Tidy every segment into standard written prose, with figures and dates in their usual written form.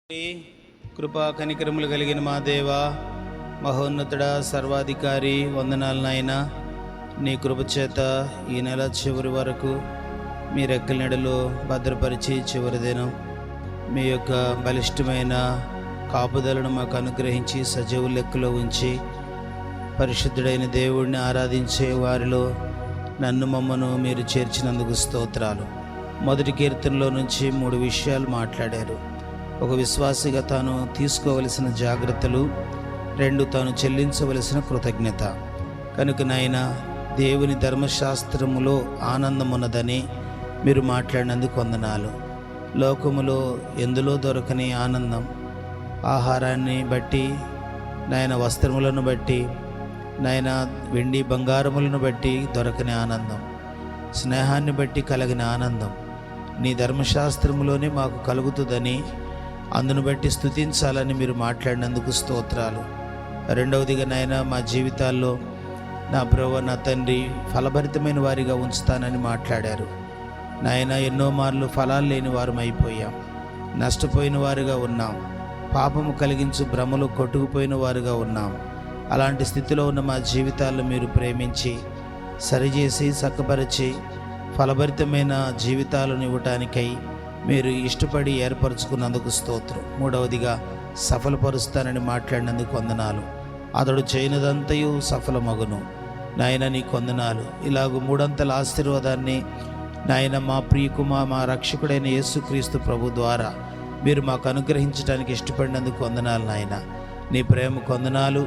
కృపా కనికరములు కలిగిన మా దేవ, మహోన్నతుడా, సర్వాధికారి, వందనాలు నాయనా. నీ కృపచేత ఈ నెల చివరి వరకు మీ రెక్కల నీడలో భద్రపరిచి చివరి దినం మీ యొక్క బలిష్టమైన కాపుదలను మాకు అనుగ్రహించి సజీవ లెక్కలో ఉంచి పరిశుద్ధుడైన దేవుడిని ఆరాధించే వారిలో మమ్మను మీరు చేర్చినందుకు స్తోత్రాలు. మొదటి కీర్తనలో నుంచి 3 విషయాలు మాట్లాడారు. ఒక విశ్వాసిగా తాను తీసుకోవలసిన జాగ్రత్తలు, 2 తాను చెల్లించవలసిన కృతజ్ఞత. కనుక నాయనా, దేవుని ధర్మశాస్త్రములో ఆనందం ఉన్నదని మీరు మాట్లాడినందుకు వందనాలు. లోకములో ఎందులో దొరకని ఆనందం, ఆహారాన్ని బట్టి నాయన, వస్త్రములను బట్టి నాయన, వెండి బంగారములను బట్టి దొరకని ఆనందం, స్నేహాన్ని బట్టి కలిగిన ఆనందం నీ ధర్మశాస్త్రములోనే మాకు కలుగుతుందని, అందును బట్టి స్తుతించాలని మీరు మాట్లాడినందుకు స్తోత్రాలు. రెండవదిగా నాయన, మా జీవితాల్లో నా ప్రభువా, నా తండ్రి, ఫలభరితమైన వారిగా ఉంచుతానని మాట్లాడారు. నాయన, ఎన్నో మార్లు ఫలాలు లేని వారం అయిపోయాం, నష్టపోయిన వారుగా ఉన్నాం, పాపము కలిగించు భ్రమలు కొట్టుకుపోయిన వారుగా ఉన్నాం. అలాంటి స్థితిలో ఉన్న మా జీవితాల్లో మీరు ప్రేమించి సరిచేసి చక్కపరిచి ఫలభరితమైన జీవితాలను ఇవ్వటానికై మీరు ఇష్టపడి ఏర్పరచుకున్నందుకు స్తోత్రం. మూడవదిగా, సఫలపరుస్తానని మాట్లాడినందుకు వందనాలు. అతడు చేయనిదంతయు సఫలమగును. నాయన, నీ వందనాలు. ఇలాగ 3 ఆశీర్వాదాన్ని నాయన, మా ప్రియకుమా, మా రక్షకుడైన యేసుక్రీస్తు ప్రభు ద్వారా మీరు మాకు అనుగ్రహించడానికి ఇష్టపడినందుకు వందనాలు. నాయన, నీ ప్రేమకు వందనాలు.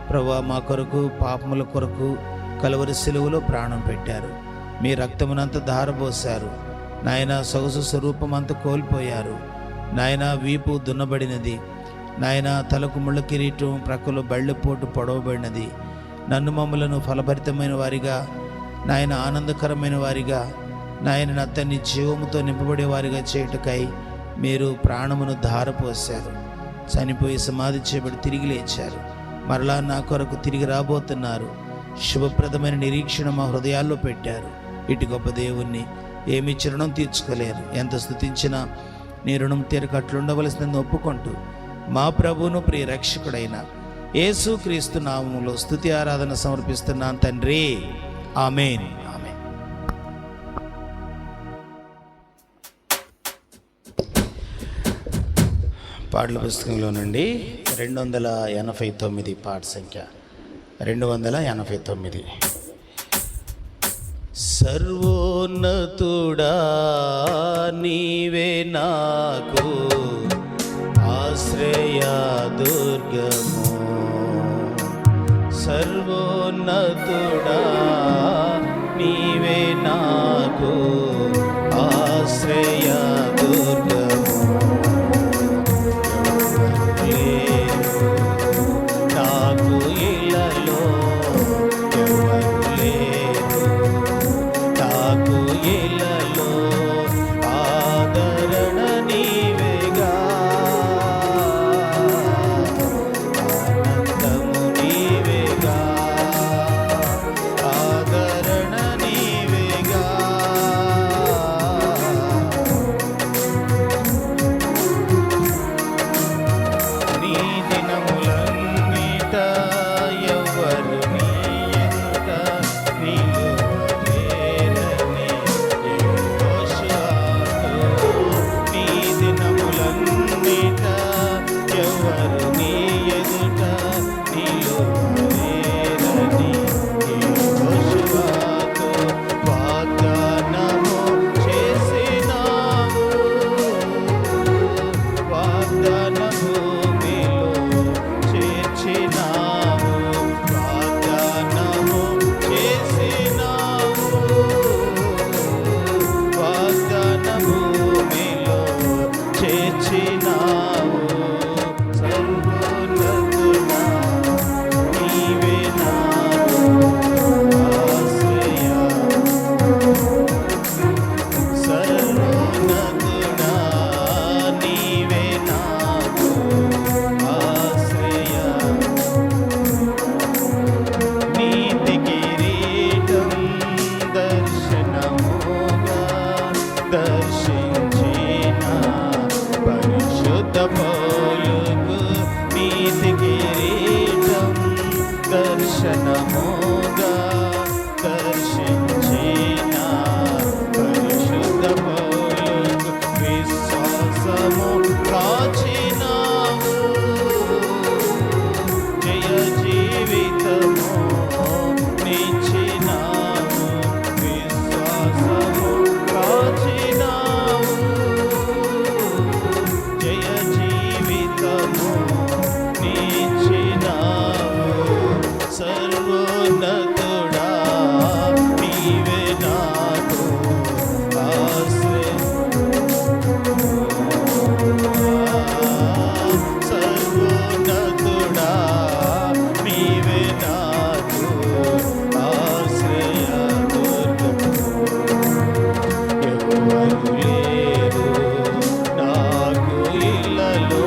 ప్రభువా, మా కొరకు, పాపముల కొరకు కలువరి సిలువలో ప్రాణం పెట్టారు. మీ రక్తమునంతా ధారపోశారు. నాయన, సొగసు స్వరూపమంతా కోల్పోయారు. నాయన, వీపు దున్నబడినది. నాయన, తలకు ముళ్ళ కిరీటం, ప్రక్కలో బళ్ళపోటు పొడవబడినది. మమ్మలను ఫలభరితమైన వారిగా, నాయన, ఆనందకరమైన వారిగా, నాయన, నత్తని జీవముతో నింపబడే వారిగా చేయుటకై మీరు ప్రాణమును ధారపోశారు. చనిపోయి సమాధి చేయబడి తిరిగి లేచారు. మరలా నా కొరకు తిరిగి రాబోతున్నారు. శుభప్రదమైన నిరీక్షణ మా హృదయాల్లో పెట్టారు. ఇటు గొప్ప దేవుణ్ణి ఏమిచ్చి రుణం తీర్చుకోలేరు. ఎంత స్తుతించినా నీ రుణం తీరకట్లుండవలసిందని ఒప్పుకుంటూ మా ప్రభువును ప్రియ రక్షకుడైన యేసుక్రీస్తు నామములో స్తుతి ఆరాధన సమర్పిస్తున్నాను తండ్రి. ఆమేన్. ఆమేన్. పాటల పుస్తకంలో నుండి 289 పాట సంఖ్య 289. సర్వోన్నతుడా, నీవే నాకు ఆశ్రయ దుర్గము. సర్వోన్నతుడా, నీవే నాకు ఆశ్రయ దుర్గము. నాకు ఇళ్ళలో ఎవరు లేరు, నాకు ఇళ్ళలో ఆదరణ నీవేగా, ఆనందము నీవేగా, ఆదరణ నీవేగా. నీ దినములన్నిట ఎవ్వరు నీ ఎదుట నిలువలేరని యెహోషువతో. నీ దినములన్నిట ఎవ్వరు నీ ఎదుట నిలువలేరని యెహోషువతో వాగ్దానము చేసినావు. వాగ్దాన భూమిలో చేర్చినావు. వాగ్దానము చేసినావు. వాగ్దాన భూమిలో చేర్చినావు. దర్శనముగా దర్శించిన పరిశుద్ధ పౌలుకు విశ్వాసము కాచినావు. జయ జీవితము నిచ్చినావు, విశ్వాసము కాచినావు. జయ జీవితము నిచ్చినావు. సర్వోన్నతుడా నీవే నాకు ఆశ్రయం. సర్వోన్నతుడా నీవే నాకు ఆశ్రయదుర్గం. ఎవరు లేరు నాకు ఇళ్ళలో,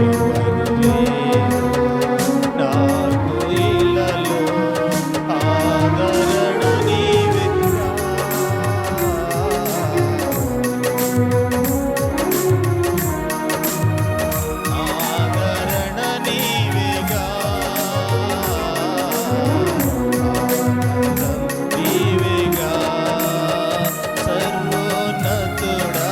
ఎవరు లేరు నాకు ఇళ్ళలో, ఆదరణ నీవెగా. ఆదరణ నీవెగా, ఆనందం నీవెగా. సర్వోన్నతుడా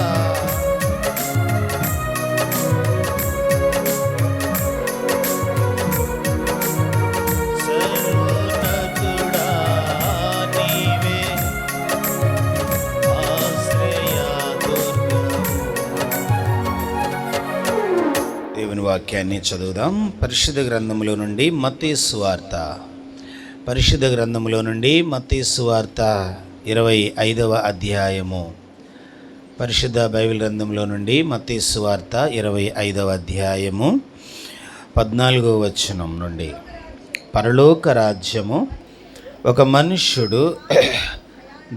సర్వోన్నతుడా నీవే ఆశ్రయదుర్గము. దేవుని వాక్యాన్ని చదువుదాం. పరిశుద్ధ గ్రంథములో నుండి మత్తయి సువార్త, పరిశుద్ధ గ్రంథములో నుండి మత్తయి సువార్త 25వ అధ్యాయము. పరిశుద్ధ బైబిల్ గ్రంథంలో నుండి మత్తయి సువార్త 25వ అధ్యాయము 14వ వచనం నుండి. పరలోక రాజ్యము ఒక మనుష్యుడు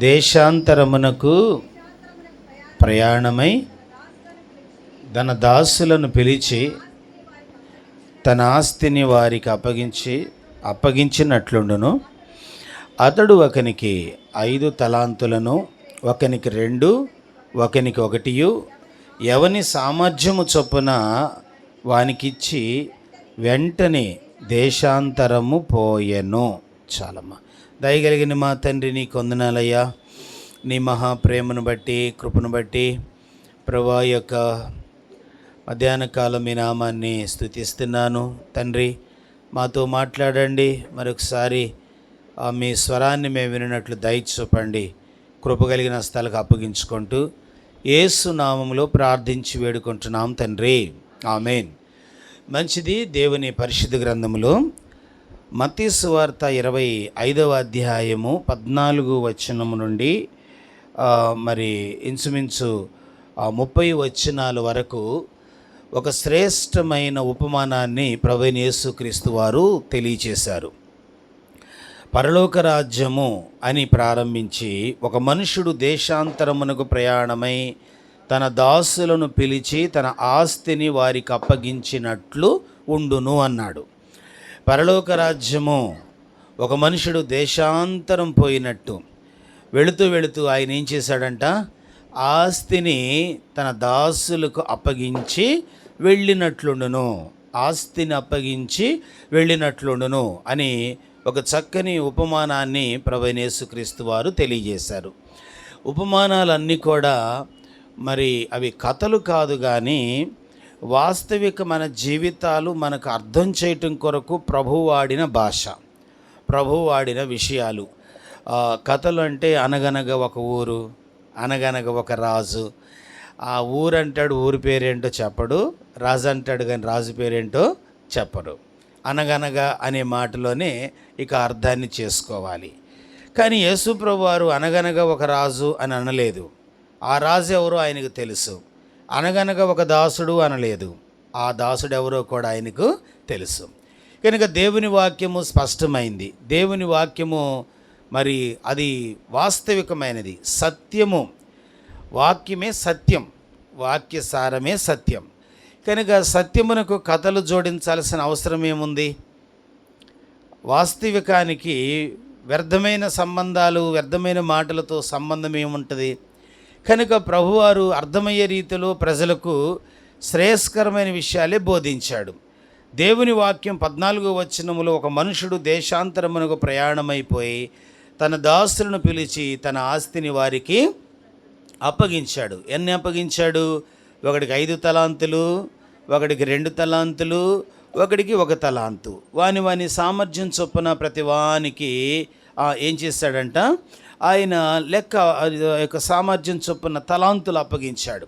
దేశాంతరమునకు ప్రయాణమై తన దాసులను పిలిచి తన ఆస్తిని వారికి అప్పగించినట్లుండును. అతడు ఒకనికి 5 తలాంతులను, ఒకనికి 2, ఒకనికి 1, ఎవని సామర్థ్యము చొప్పున వానికిచ్చి వెంటనే దేశాంతరము పోయెను. చాలమ్మా. దయగలిగిన మా తండ్రి, నీ కొందనాలయ్యా. నీ మహాప్రేమను బట్టి, కృపను బట్టి ప్రభువా యొక్క మధ్యాహ్న కాలం మీ నామాన్ని స్తుతిస్తున్నాను. తండ్రి, మాతో మాట్లాడండి. మరొకసారి మీ స్వరాన్ని మేము వినట్లు దయ చూపండి. కృప కలిగిన స్థలకు అప్పగించుకుంటూ యేసు నామములో ప్రార్థించి వేడుకుంటున్నాం తండ్రి, ఆమేన్. మంచిది. దేవుని పరిశుద్ధ గ్రంథములో మత్తయి సువార్త 25వ అధ్యాయము 14వ వచనము నుండి మరి ఇంచుమించు 30 వచనాల వరకు ఒక శ్రేష్టమైన ఉపమానాన్ని ప్రభువైన యేసుక్రీస్తు వారు తెలియచేశారు. పరలోక రాజ్యము అని ప్రారంభించి, ఒక మనుషుడు దేశాంతరమునకు ప్రయాణమై తన దాసులను పిలిచి తన ఆస్తిని వారికి అప్పగించినట్లు ఉండును అన్నాడు. పరలోక రాజ్యము ఒక మనుషుడు దేశాంతరం పోయినట్టు వెళుతూ వెళుతూ ఆయన ఏం చేశాడంట? ఆస్తిని తన దాసులకు అప్పగించి వెళ్ళినట్లుండును, ఆస్తిని అప్పగించి వెళ్ళినట్లుండును అని ఒక చక్కని ఉపమానాన్ని ప్రభువైన యేసుక్రీస్తు వారు తెలియజేశారు. ఉపమానాలన్నీ కూడా మరి అవి కథలు కాదు, కానీ వాస్తవిక మన జీవితాలు మనకు అర్థం చేయటం కొరకు ప్రభువు వాడిన భాష, ప్రభువు వాడిన విషయాలు. కథలు అంటే అనగనగా ఒక ఊరు, అనగనగా ఒక రాజు. ఆ ఊరు అంటాడు, ఊరి పేరేంటో చెప్పడు. రాజు అంటాడు కానీ రాజు పేరేంటో చెప్పడు. అనగనగా అనే మాటలోనే ఇక అర్థాన్ని చేసుకోవాలి. కానీ యేసు ప్రభు వారు అనగనగా ఒక రాజు అని అనలేదు. ఆ రాజు ఎవరో ఆయనకు తెలుసు. అనగనగా ఒక దాసుడు అనలేదు. ఆ దాసుడు ఎవరో కూడా ఆయనకు తెలుసు. కనుక దేవుని వాక్యము స్పష్టమైంది. దేవుని వాక్యము మరి అది వాస్తవికమైనది, సత్యము. వాక్యమే సత్యం, వాక్య సారమే సత్యం. కనుక సత్యమునకు కథలు జోడించాల్సిన అవసరం ఏముంది? వాస్తవికానికి వ్యర్థమైన సంబంధాలు, వ్యర్థమైన మాటలతో సంబంధం ఏముంటుంది? కనుక ప్రభువారు అర్థమయ్యే రీతిలో ప్రజలకు శ్రేయస్కరమైన విషయాలే బోధించాడు. దేవుని వాక్యం 14వ వచనములో, ఒక మనుషుడు దేశాంతరమునకు ప్రయాణమైపోయి తన దాసులను పిలిచి తన ఆస్తిని వారికి అప్పగించాడు. ఎన్ని అప్పగించాడు? ఒకడికి 5 తలాంతులు, ఒకడికి 2 తలాంతులు, ఒకడికి 1 తలాంతు. వాని సామర్థ్యం చొప్పున ప్రతి వానికి ఏం చేశాడంట, ఆయన లెక్క యొక్క సామర్థ్యం చొప్పున తలాంతులు అప్పగించాడు.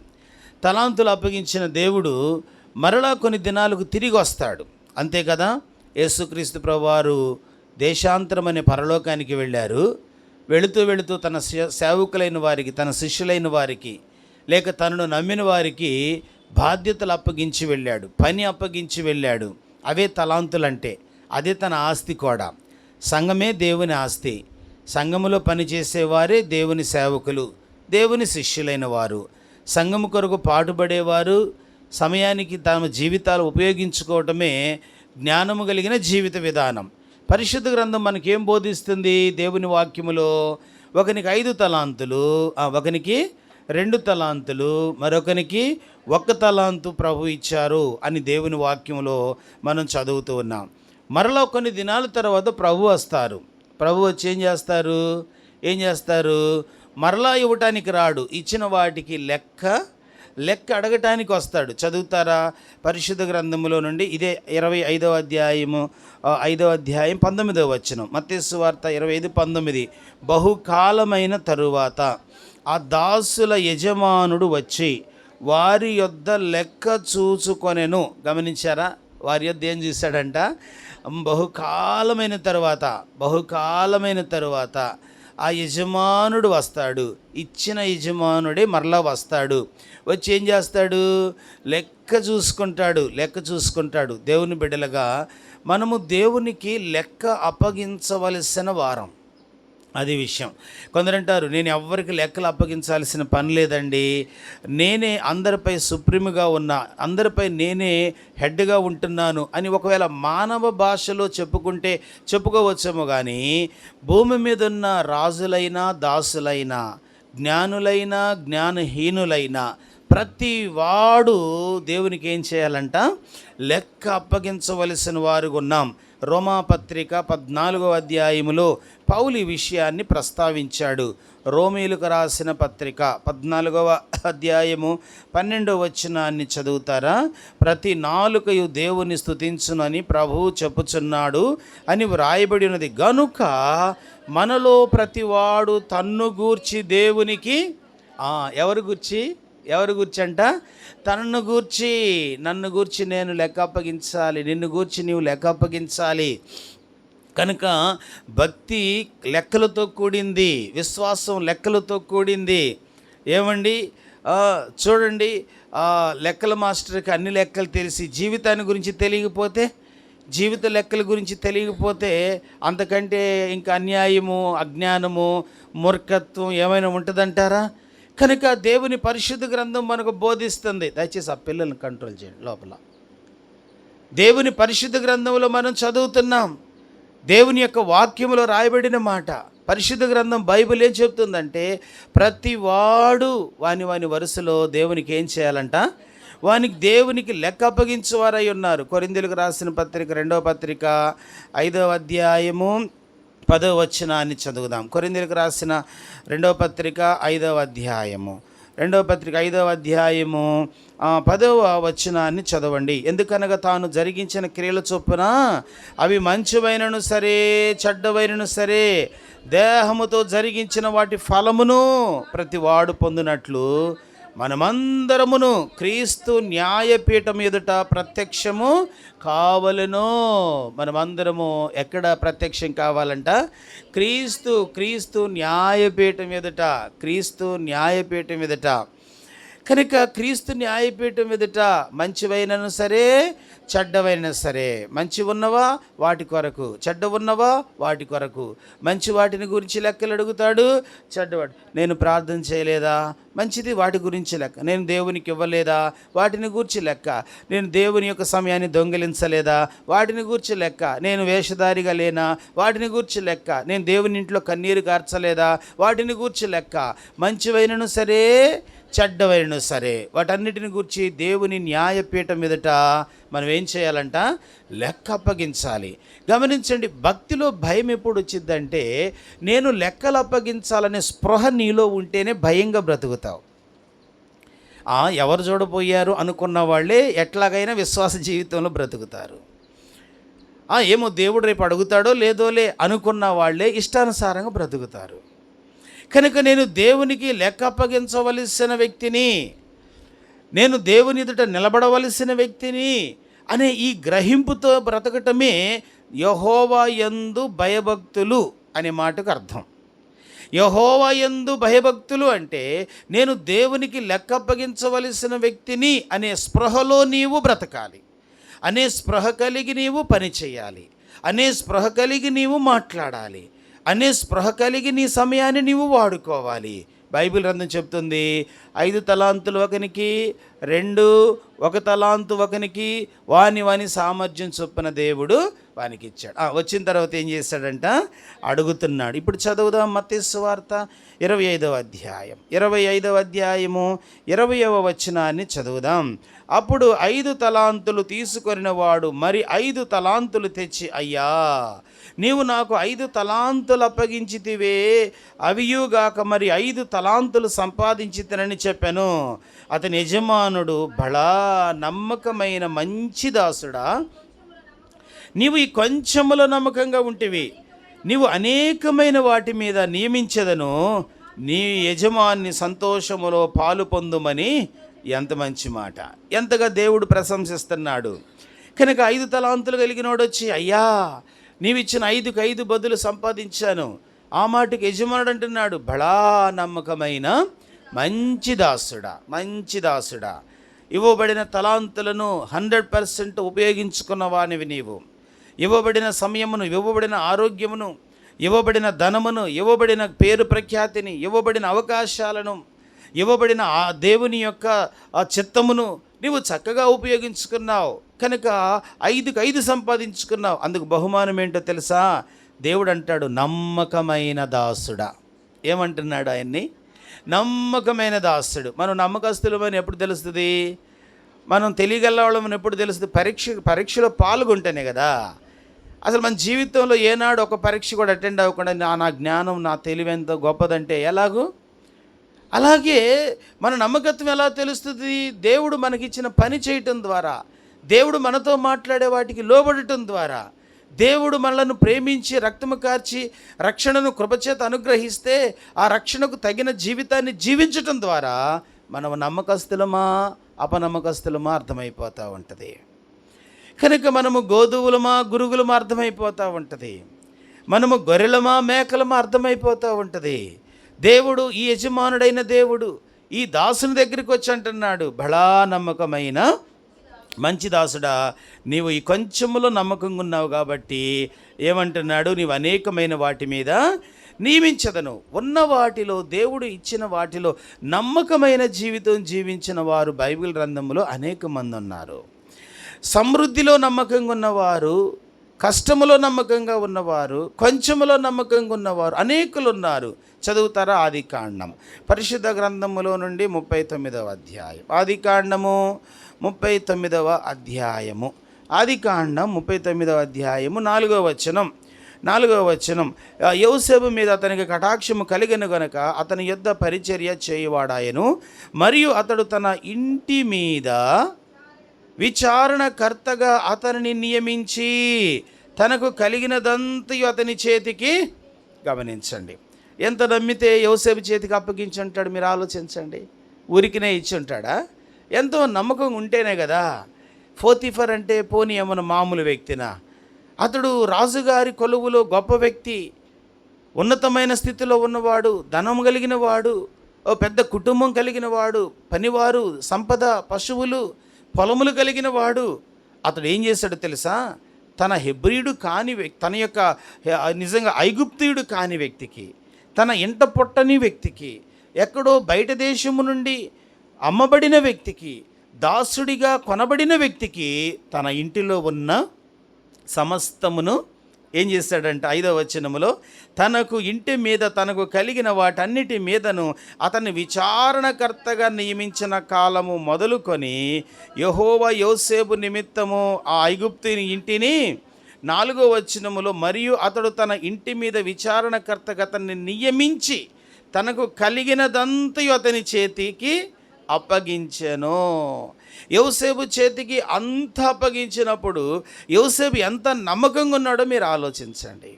తలాంతులు అప్పగించిన దేవుడు మరలా కొన్ని దినాలకు తిరిగి వస్తాడు. అంతే కదా. యేసుక్రీస్తు ప్రభువారు దేశాంతరం అనే పరలోకానికి వెళ్ళారు. వెళుతూ తన సేవకులైన వారికి, తన శిష్యులైన వారికి, లేక తనను నమ్మిన వారికి బాధ్యతలు అప్పగించి వెళ్ళాడు, పని అప్పగించి వెళ్ళాడు. అవే తలాంతులంటే. అదే తన ఆస్తి కూడా. సంఘమే దేవుని ఆస్తి. సంఘములో పనిచేసేవారే దేవుని సేవకులు, దేవుని శిష్యులైన వారు. సంఘము కొరకు పాటుపడేవారు సమయానికి తమ జీవితాలు ఉపయోగించుకోవటమే జ్ఞానము కలిగిన జీవిత విధానం. పరిశుద్ధ గ్రంథం మనకేం బోధిస్తుంది? దేవుని వాక్యములో ఒకనికి 5 తలాంతులు, ఒకనికి 2 తలాంతులు, మరొకనికి 1 తలాంతు ప్రభు ఇచ్చారు అని దేవుని వాక్యంలో మనం చదువుతూ ఉన్నాం. మరలా కొన్ని దినాల తర్వాత ప్రభు వస్తారు. ప్రభు వచ్చి ఏం చేస్తారు? మరలా ఇవ్వటానికి రాడు. ఇచ్చిన వాటికి లెక్క అడగటానికి వస్తాడు. చదువుతారా? పరిశుద్ధ గ్రంథములో నుండి ఇదే 25వ అధ్యాయము 5వ అధ్యాయం 19వ వచనం. మత్తయి సువార్త 25:19. బహుకాలమైన తరువాత ఆ దాసుల యజమానుడు వచ్చి వారి యొద్ద లెక్క చూచుకొనెను. గమనించారా? వారి యొద్ద ఏం చూశాడంట? బహుకాలమైన తరువాత ఆ యజమానుడు వస్తాడు. ఇచ్చిన యజమానుడే మరలా వస్తాడు. వచ్చి ఏం చేస్తాడు? లెక్క చూసుకుంటాడు. దేవుని బిడ్డలుగా మనము దేవునికి లెక్క అప్పగించవలసిన వారం. అది విషయం. కొందరంటారు, నేను ఎవ్వరికి లెక్కలు అప్పగించాల్సిన పని లేదండి, నేనే అందరిపై సుప్రీంగా ఉన్నా, అందరిపై నేనే హెడ్గా ఉంటున్నాను అని ఒకవేళ మానవ భాషలో చెప్పుకోవచ్చేమో. కానీ భూమి మీద ఉన్న రాజులైనా, దాసులైనా, జ్ఞానులైనా, జ్ఞానహీనులైనా ప్రతి వాడు దేవునికి ఏం చేయాలంట? లెక్క అప్పగించవలసిన వారు ఉన్నాం. రోమాపత్రిక 14వ అధ్యాయములో పౌలు ఈ విషయాన్ని ప్రస్తావించాడు. రోమీయులకు రాసిన పత్రిక 14వ అధ్యాయము 12వ వచనాన్ని చదువుతారా? ప్రతి నాలుకయు దేవుని స్తుతించునని ప్రభువు చెప్పుచున్నాడు అని వ్రాయబడి ఉన్నది. గనుక మనలో ప్రతివాడు తన్ను గూర్చి దేవునికి ఎవరు గూర్చంట? తనను గూర్చి, నన్ను గూర్చి నేను లెక్క అప్పగించాలి, నిన్ను గూర్చి నీవు లెక్క అప్పగించాలి. కనుక భక్తి లెక్కలతో కూడింది, విశ్వాసం లెక్కలతో కూడింది. ఏమండి, చూడండి, లెక్కల మాస్టర్కి అన్ని లెక్కలు తెలిసి జీవితాన్ని గురించి తెలియకపోతే, జీవిత లెక్కల గురించి తెలియకపోతే అంతకంటే ఇంకా అన్యాయము, అజ్ఞానము, మూర్ఖత్వం ఏమైనా ఉంటుందంటారా? కనుక దేవుని పరిశుద్ధ గ్రంథం మనకు బోధిస్తుంది. దయచేసి ఆ పిల్లల్ని కంట్రోల్ చేయండి. లోపల దేవుని పరిశుద్ధ గ్రంథంలో మనం చదువుతున్నాం. దేవుని యొక్క వాక్యములో రాయబడిన మాట. పరిశుద్ధ గ్రంథం బైబిల్ ఏం చెప్తుందంటే, ప్రతి వాడు వాని వరుసలో దేవునికి ఏం చేయాలంట? దేవునికి లెక్క అప్పగించేవారై ఉన్నారు. కొరింథీయులకు రాసిన పత్రిక 2వ పత్రిక 5వ అధ్యాయము 10వ వచనాన్ని చదువుదాం. కొరింథీయులకు రాసిన 2వ పత్రిక 5వ అధ్యాయము 5వ అధ్యాయము 10వ వచనాన్ని చదవండి. ఎందుకనగా తాను జరిగించిన క్రియల చొప్పున అవి మంచివైనను సరే, చెడ్డవైనను సరే, దేహముతో జరిగించిన వాటి ఫలమును ప్రతి వాడు పొందినట్లు మనమందరమును క్రీస్తు న్యాయపీఠం ఎదుట ప్రత్యక్షము కావలెను. మనమందరము ఎక్కడ ప్రత్యక్షం కావాలంట? క్రీస్తు న్యాయపీఠం ఎదుట. కనుక క్రీస్తు న్యాయపీఠం ఎదుట మంచివైనను సరే, చెడ్డవైనా సరే, మంచి ఉన్నవా వాటి కొరకు, చెడ్డ ఉన్నవా వాటి కొరకు. మంచి వాటిని గురించి లెక్కలు అడుగుతాడు, చెడ్డవాడు నేను ప్రార్థన చేయలేదా, మంచిది, వాటి గురించి లెక్క. నేను దేవునికి ఇవ్వలేదా, వాటిని గూర్చి లెక్క. నేను దేవుని యొక్క సమయాన్ని దొంగిలించలేదా, వాటిని గూర్చి లెక్క. నేను వేషధారిగా లేనా, వాటిని గూర్చి లెక్క. నేను దేవుని ఇంట్లో కన్నీరు కార్చలేదా, వాటిని గూర్చి లెక్క. మంచివైనను సరే, చెడ్డవైనను సరే వాటన్నిటిని గురించి దేవుని న్యాయపీఠం ఎదుట మనం ఏం చేయాలంట? లెక్క అప్పగించాలి. గమనించండి, భక్తిలో భయం ఎప్పుడు వచ్చిందంటే, నేను లెక్కలు అప్పగించాలనే స్పృహ నీలో ఉంటేనే భయంగా బ్రతుకుతావు. ఎవరు చూడపోయారు అనుకున్న వాళ్ళే ఎట్లాగైనా విశ్వాస జీవితంలో బ్రతుకుతారు. ఏమో దేవుడు రేపు అడుగుతాడో లేదోలే అనుకున్న వాళ్ళే ఇష్టానుసారంగా బ్రతుకుతారు. కనుక నేను దేవునికి లెక్క అప్పగించవలసిన వ్యక్తిని, నేను దేవుని ఎదుట నిలబడవలసిన వ్యక్తిని అనే ఈ గ్రహింపుతో బ్రతకటమే యెహోవా యందు భయభక్తులు అనే మాటకు అర్థం. యెహోవా యందు భయభక్తులు అంటే నేను దేవునికి లెక్క అప్పగించవలసిన వ్యక్తిని అనే స్పృహలో నీవు బ్రతకాలి, అనే స్పృహ కలిగి నీవు పని చేయాలి, అనే స్పృహ కలిగి నీవు మాట్లాడాలి, అనే స్పృహ కలిగి నీ సమయాన్ని నీవు వాడుకోవాలి. బైబిల్ గ్రంథం చెప్తుంది, 5 తలాంతులు ఒకనికి, 2 1 తలాంతు ఒకనికి, వాని సామర్థ్యం చొప్పున దేవుడు వానికి ఇచ్చాడు. వచ్చిన తర్వాత ఏం చేశాడంట? అడుగుతున్నాడు. ఇప్పుడు చదువుదాం మత్తయి సువార్త 25వ అధ్యాయం 25వ అధ్యాయము 20వ వచనాన్ని చదువుదాం. అప్పుడు 5 తలాంతులు తీసుకొనిన వాడు మరి 5 తలాంతులు తెచ్చి, అయ్యా, నీవు నాకు 5 తలాంతులు అప్పగించితివే, అవియుగాక మరి 5 తలాంతులు సంపాదించితనని చెప్పాను. అతని యజమానుడు, బలా నమ్మకమైన మంచి దాసుడా, నీవు ఈ కొంచెములో నమ్మకంగా ఉంటివి, నీవు అనేకమైన వాటి మీద నియమించదను, నీ యజమాని సంతోషములో పాలు పొందుమని. ఎంత మంచి మాట! ఎంతగా దేవుడు ప్రశంసిస్తున్నాడు. కనుక 5 తలాంతులు కలిగినోడు వచ్చి, అయ్యా, నీవిచ్చిన 5కు 5 బదులు సంపాదించాను. ఆ మాటకి యజమానుడు అంటున్నాడు, బలా నమ్మకమైన మంచి దాసుడా, మంచి దాసుడా, ఇవ్వబడిన తలాంతులను 100% ఉపయోగించుకున్న వానివి నీవు. ఇవ్వబడిన సమయమును, ఇవ్వబడిన ఆరోగ్యమును, ఇవ్వబడిన ధనమును, ఇవ్వబడిన పేరు ప్రఖ్యాతిని, ఇవ్వబడిన అవకాశాలను, ఇవ్వబడిన ఆ దేవుని యొక్క ఆ చిత్తమును నీవు చక్కగా ఉపయోగించుకున్నావు. కనుక 5కు 5 సంపాదించుకున్నావు. అందుకు బహుమానం ఏంటో తెలుసా? దేవుడు అంటాడు, నమ్మకమైన దాసుడా. ఏమంటున్నాడు ఆయన్ని? నమ్మకమైన దాసుడు. మనం నమ్మకస్తులమని ఎప్పుడు తెలుస్తుంది? మనం తెలియగలవాళ్ళమని ఎప్పుడు తెలుస్తుంది? పరీక్షలో పాల్గొంటేనే కదా. అసలు మన జీవితంలో ఏనాడు ఒక పరీక్ష కూడా అటెండ్ అవ్వకుండా నా జ్ఞానం, నా తెలివి ఎంత గొప్పదంటే ఎలాగూ? అలాగే మన నమ్మకత్వం ఎలా తెలుస్తుంది? దేవుడు మనకిచ్చిన పని చేయటం ద్వారా, దేవుడు మనతో మాట్లాడే వాటికి లోబడటం ద్వారా, దేవుడు మనలను ప్రేమించి రక్తము కార్చి రక్షణను కృపచేత అనుగ్రహిస్తే ఆ రక్షణకు తగిన జీవితాన్ని జీవించటం ద్వారా మనం నమ్మకస్తులమా అపనమ్మకస్తులమా అర్థమైపోతూ ఉంటుంది. కనుక మనము గోధువులమా గురుగులమా అర్థమైపోతూ ఉంటుంది. మనము గొర్రెలమా మేకలమా అర్థమైపోతూ ఉంటుంది. దేవుడు, ఈ యజమానుడైన దేవుడు ఈ దాసుని దగ్గరికి వచ్చి అంటున్నాడు, బలా నమ్మకమైన మంచి దాసుడా, నీవు ఈ కొంచెములో నమ్మకంగా ఉన్నావు కాబట్టి ఏమంటున్నాడు? నీవు అనేకమైన వాటి మీద నియమించదను. ఉన్న వాటిలో, దేవుడు ఇచ్చిన వాటిలో నమ్మకమైన జీవితం జీవించిన వారు బైబిల్ గ్రంథంలో అనేక మంది ఉన్నారు. సమృద్ధిలో నమ్మకంగా ఉన్నవారు, కష్టములో నమ్మకంగా ఉన్నవారు, కొంచెములో నమ్మకంగా ఉన్నవారు అనేకులు ఉన్నారు. చదువుతారా? ఆదికాండం పరిశుద్ధ గ్రంథములో నుండి 39వ అధ్యాయం. ఆదికాండము 39వ అధ్యాయము. ఆదికాండం 39వ అధ్యాయము 4వ వచనం. యోసేపు మీద అతనికి కటాక్షము కలిగను గనుక అతని యొద్ద పరిచర్య చేయువాడాయను, మరియు అతడు తన ఇంటి మీద విచారణకర్తగా అతనిని నియమించి తనకు కలిగినదంతయు అతని చేతికి, గమనించండి, ఎంత నమ్మితే యోసేపు చేతికి అప్పగించి ఉంటాడు మీరు ఆలోచించండి. ఊరికినే ఇచ్చి ఉంటాడా? ఎంతో నమ్మకం ఉంటేనే కదా. పోతీఫర్ అంటే పోనీ ఏమన్నా మామూలు వ్యక్తినా? అతడు రాజుగారి కొలువులో గొప్ప వ్యక్తి, ఉన్నతమైన స్థితిలో ఉన్నవాడు, ధనం కలిగిన వాడు, ఓ పెద్ద కుటుంబం కలిగిన వాడు, పనివారు, సంపద, పశువులు, పొలములు కలిగిన వాడు. అతడు ఏం చేశాడో తెలుసా? తన హెబ్రీయుడు కాని వ్యక్తి, తన యొక్క నిజంగా ఐగుప్తీయుడు కాని వ్యక్తికి, తన ఇంట పొట్టని వ్యక్తికి, ఎక్కడో బయట దేశము నుండి అమ్మబడిన వ్యక్తికి, దాసుడిగా కొనబడిన వ్యక్తికి తన ఇంటిలో ఉన్న సమస్తమును ఏం చేశాడంటే 5వ వచనములో, తనకు ఇంటి మీద తనకు కలిగిన వాటన్నిటి మీదను అతన్ని విచారణకర్తగా నియమించిన కాలము మొదలుకొని యెహోవా యోసేపు నిమిత్తము ఆ ఐగుప్తుని ఇంటిని 4వ వచనములో, మరియు అతడు తన ఇంటి మీద విచారణకర్తగా అతన్ని నియమించి తనకు కలిగినదంతయు అతని చేతికి అప్పగించెను. యోసేపు చేతికి అంత అప్పగించినప్పుడు యోసేపు ఎంత నమ్మకంగా ఉన్నాడో మీరు ఆలోచించండి.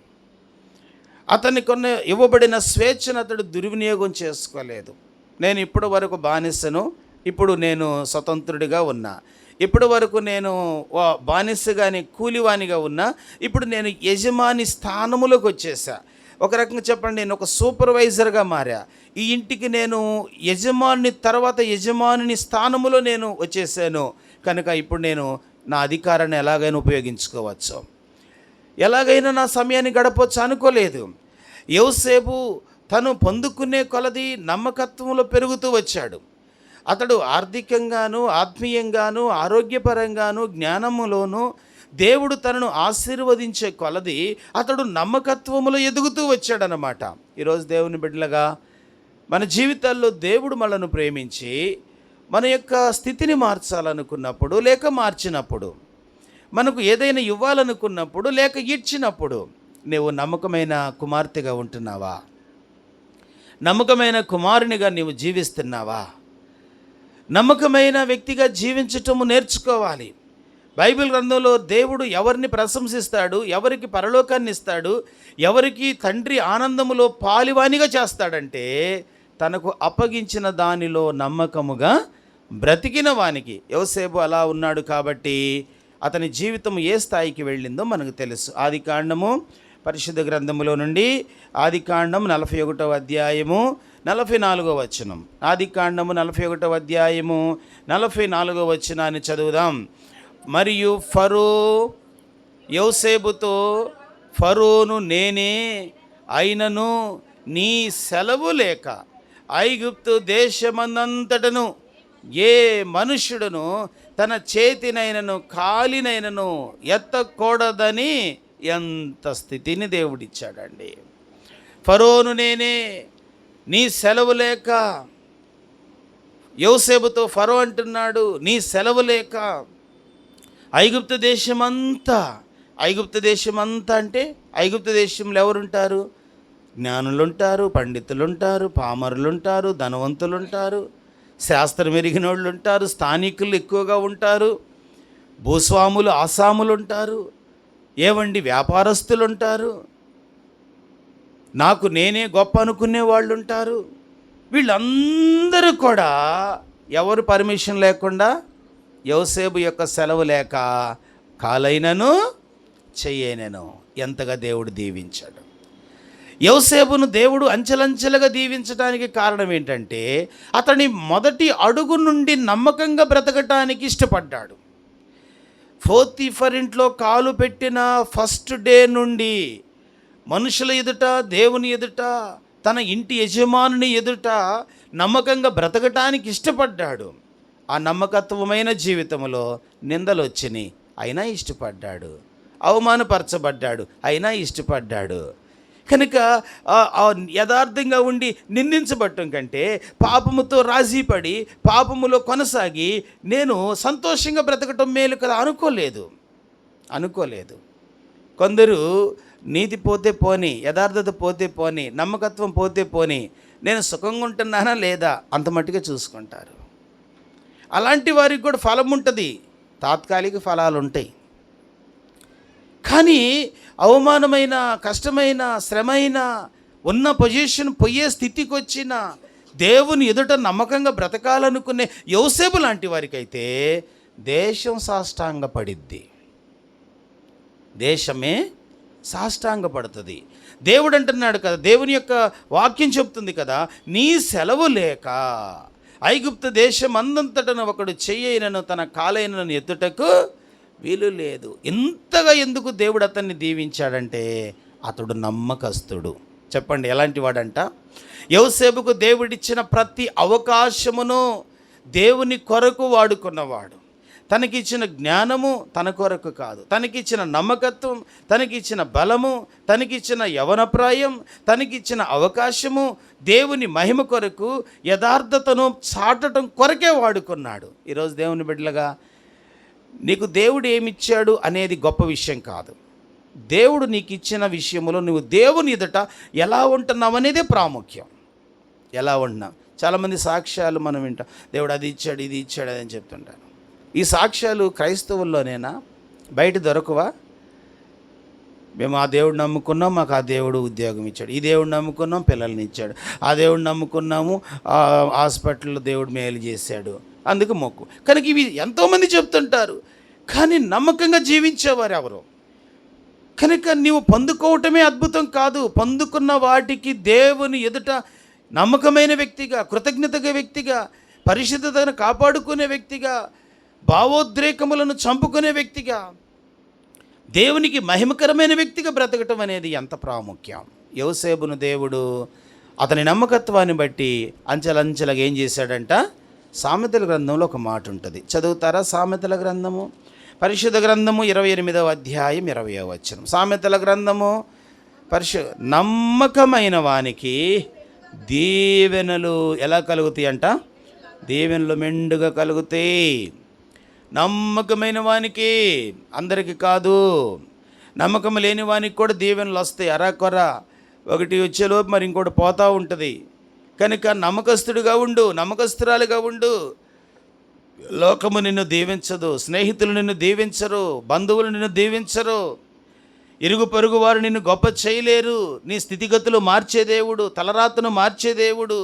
అతనికి కొన్ని ఇవ్వబడిన స్వేచ్ఛను అతడు దుర్వినియోగం చేసుకోలేదు. నేను ఇప్పటి వరకు బానిసను, ఇప్పుడు నేను స్వతంత్రుడిగా ఉన్నా. ఇప్పటి వరకు నేను బానిసగాని కూలివానిగా ఉన్నా, ఇప్పుడు నేను యజమాని స్థానములోకి వచ్చేసా. ఒక రకంగా చెప్పండి, నేను ఒక సూపర్వైజర్గా మారా. ఈ ఇంటికి నేను యజమాని తర్వాత యజమాని స్థానములో నేను వచ్చేసాను కనుక ఇప్పుడు నేను నా అధికారాన్ని ఎలాగైనా ఉపయోగించుకోవచ్చు, ఎలాగైనా నా సమయాన్ని గడపవచ్చు అనుకోలేదు. యోసేపు తను పొందుకునే కొలది నమ్మకత్వంలో పెరుగుతూ వచ్చాడు. అతడు ఆర్థికంగాను, ఆత్మీయంగాను, ఆరోగ్యపరంగాను, జ్ఞానములోను దేవుడు తనను ఆశీర్వదించే కొలది అతడు నమ్మకత్వములో ఎదుగుతూ వచ్చాడనమాట. ఈరోజు దేవుని బిడ్డలుగా మన జీవితాల్లో దేవుడు మనను ప్రేమించి మన యొక్క స్థితిని మార్చాలనుకున్నప్పుడు, లేక మార్చినప్పుడు, మనకు ఏదైనా ఇవ్వాలనుకున్నప్పుడు, లేక ఇచ్చినప్పుడు నీవు నమ్మకమైన కుమార్తెగా ఉంటున్నావా? నమ్మకమైన కుమారునిగా నీవు జీవిస్తున్నావా? నమ్మకమైన వ్యక్తిగా జీవించటము నేర్చుకోవాలి. బైబిల్ గ్రంథంలో దేవుడు ఎవరిని ప్రశంసిస్తాడు, ఎవరికి పరలోకాన్ని ఇస్తాడు, ఎవరికి తండ్రి ఆనందములో పాలివానిగా చేస్తాడంటే తనకు అప్పగించిన దానిలో నమ్మకముగా బ్రతికిన వానికి. యోసేపు అలా ఉన్నాడు కాబట్టి అతని జీవితం ఏ స్థాయికి వెళ్ళిందో మనకు తెలుసు. ఆదికాండము పరిశుద్ధ గ్రంథములో నుండి ఆదికాండం 41వ అధ్యాయము 44వ వచనం. ఆదికాండము 41వ అధ్యాయము 44వ వచనాన్ని చదువుదాం. మరియు ఫరో యోసేపుతో, ఫరోను నేనే అయినను నీ సెలవు లేక ఐగుప్తు దేశమందంతటను ఏ మనుష్యుడును తన చేతినైనను కాలినైనను ఎత్తకూడదని ఎంత స్థితిని దేవుడిచ్చాడండి. ఫరోను నేనే, నీ సెలవు లేక. యోసేపుతో ఫరో అంటున్నాడు, నీ సెలవు లేక ఐగుప్తు దేశమంతా. ఐగుప్తు దేశమంతా అంటే ఐగుప్తు దేశంలో ఎవరుంటారు? జ్ఞానులుంటారు, పండితులుంటారు, పామరులుంటారు, ధనవంతులుంటారు, శాస్త్రం ఎరిగిన వాళ్ళు ఉంటారు, స్థానికులు ఎక్కువగా ఉంటారు, భూస్వాములు ఆసాములు ఉంటారు, ఏవండి వ్యాపారస్తులు ఉంటారు, నాకు నేనే గొప్ప అనుకునే వాళ్ళు ఉంటారు. వీళ్ళందరూ కూడా ఎవరు పర్మిషన్ లేకుండా, యోసేపు యొక్క సెలవు లేక కాలైనను చెయ్యనను ఎంతగా దేవుడు దీవించాడు. యోసేపును దేవుడు అంచెలంచెలుగా దీవించడానికి కారణం ఏంటంటే అతని మొదటి అడుగు నుండి నమ్మకంగా బ్రతకటానికి ఇష్టపడ్డాడు. పోతీఫర్ ఇంట్లో కాలు పెట్టిన ఫస్ట్ డే నుండి మనుషుల ఎదుట, దేవుని ఎదుట, తన ఇంటి యజమానుని ఎదుట నమ్మకంగా బ్రతకటానికి ఇష్టపడ్డాడు. ఆ నమ్మకత్వమైన జీవితంలో నిందలు వచ్చినాయి, అయినా ఇష్టపడ్డాడు. అవమానపరచబడ్డాడు, అయినా ఇష్టపడ్డాడు. కనుక యథార్థంగా ఉండి నిందించబడటం కంటే పాపముతో రాజీపడి పాపములో కొనసాగి నేను సంతోషంగా బ్రతకటం మేలు కదా అనుకోలేదు. కొందరు నీతి పోతే పోని, యథార్థత పోతే పోని, నమ్మకత్వం పోతే పోని, నేను సుఖంగా ఉంటున్నానా లేదా అంత మట్టుగా చూసుకుంటారు. అలాంటి వారికి కూడా ఫలం ఉంటుంది, తాత్కాలిక ఫలాలు ఉంటాయి. కానీ అవమానమైన, కష్టమైన, శ్రమైన, ఉన్న పొజిషన్ పోయే స్థితికి వచ్చిన దేవుని ఎదుట నమ్మకంగా బ్రతకాలనుకునే యోసేపు లాంటి వారికైతే దేశం సాష్టాంగపడిద్ది, దేశమే సాష్టాంగపడుతుంది. దేవుడు అంటున్నాడు కదా, దేవుని యొక్క వాక్యం చెప్తుంది కదా, నీ సెలవు లేక ఐగుప్తు దేశం అందంతటను ఒకడు చెయ్యైనను తన కాలైనను ఎత్తుటకు వీలు లేదు. ఇంతగా ఎందుకు దేవుడు అతన్ని దీవించాడంటే అతడు నమ్మకస్తుడు. చెప్పండి ఎలాంటి వాడంట? యోసేపుకు దేవుడిచ్చిన ప్రతి అవకాశమును దేవుని కొరకు వాడుకున్నవాడు. తనకిచ్చిన జ్ఞానము తన కొరకు కాదు, తనకిచ్చిన నమ్మకత్వం, తనకిచ్చిన బలము, తనకిచ్చిన యవనప్రాయం, తనకిచ్చిన అవకాశము దేవుని మహిమ కొరకు, యథార్థతను చాటడం కొరకే వాడుకున్నాడు. ఈరోజు దేవుని బిడ్డలుగా నీకు దేవుడు ఏమిచ్చాడు అనేది గొప్ప విషయం కాదు. దేవుడు నీకు ఇచ్చిన విషయంలో నువ్వు దేవుని ఎదుట ఎలా ఉంటున్నావు అనేదే ప్రాముఖ్యం. ఎలా ఉంటున్నావు? చాలామంది సాక్ష్యాలు మనం వింటాం, దేవుడు అది ఇచ్చాడు, ఇది ఇచ్చాడు అని చెప్తుంటాను. ఈ సాక్ష్యాలు క్రైస్తవుల్లోనేనా? బయట దొరకవా? మేము ఆ దేవుడు నమ్ముకున్నాం, మాకు ఆ దేవుడు ఉద్యోగం ఇచ్చాడు, ఈ దేవుడు నమ్ముకున్నాం, పిల్లల్ని ఇచ్చాడు, ఆ దేవుడు నమ్ముకున్నాము, హాస్పిటల్లో దేవుడు మేలు చేశాడు, అందుకు మొక్కు. కనుక ఇవి ఎంతోమంది చెప్తుంటారు, కానీ నమ్మకంగా జీవించేవారు ఎవరు? కనుక నీవు పొందుకోవటమే అద్భుతం కాదు, పొందుకున్న వాటికి దేవుని ఎదుట నమ్మకమైన వ్యక్తిగా, కృతజ్ఞతగా వ్యక్తిగా, పరిశుద్ధతను కాపాడుకునే వ్యక్తిగా, భావోద్రేకములను చంపుకునే వ్యక్తిగా, దేవునికి మహిమకరమైన వ్యక్తిగా బ్రతకటం అనేది ఎంత ప్రాముఖ్యం. యోసేపును దేవుడు అతని నమ్మకత్వాన్ని బట్టి అంచెలంచెలుగా ఏం చేశాడంట? సామెతల గ్రంథంలో ఒక మాట ఉంటుంది, చదువుతారా? సామెతల గ్రంథము, పరిశుద్ధ గ్రంథము 28వ అధ్యాయం 20వ వచనం. సామెతల గ్రంథము నమ్మకమైన వానికి దీవెనలు ఎలా కలుగుతాయి అంట? దీవెనలు మెండుగా కలుగుతాయి. నమ్మకమైన వానికి, అందరికీ కాదు, నమ్మకం లేని వానికి కూడా దీవెనలు వస్తాయి. అరాకొర ఒకటి వచ్చేలోపు మరి ఇంకోటి పోతూ ఉంటుంది. కనుక నమ్మకస్తుడిగా ఉండు, నమ్మకస్తురాలుగా ఉండు. లోకము నిన్ను దీవించదు, స్నేహితులు నిన్ను దీవించరు, బంధువులు నిన్ను దీవించరు, ఇరుగు పొరుగు వారు నిన్ను గొప్ప చేయలేరు. నీ స్థితిగతులు మార్చే దేవుడు, తలరాతను మార్చే దేవుడు,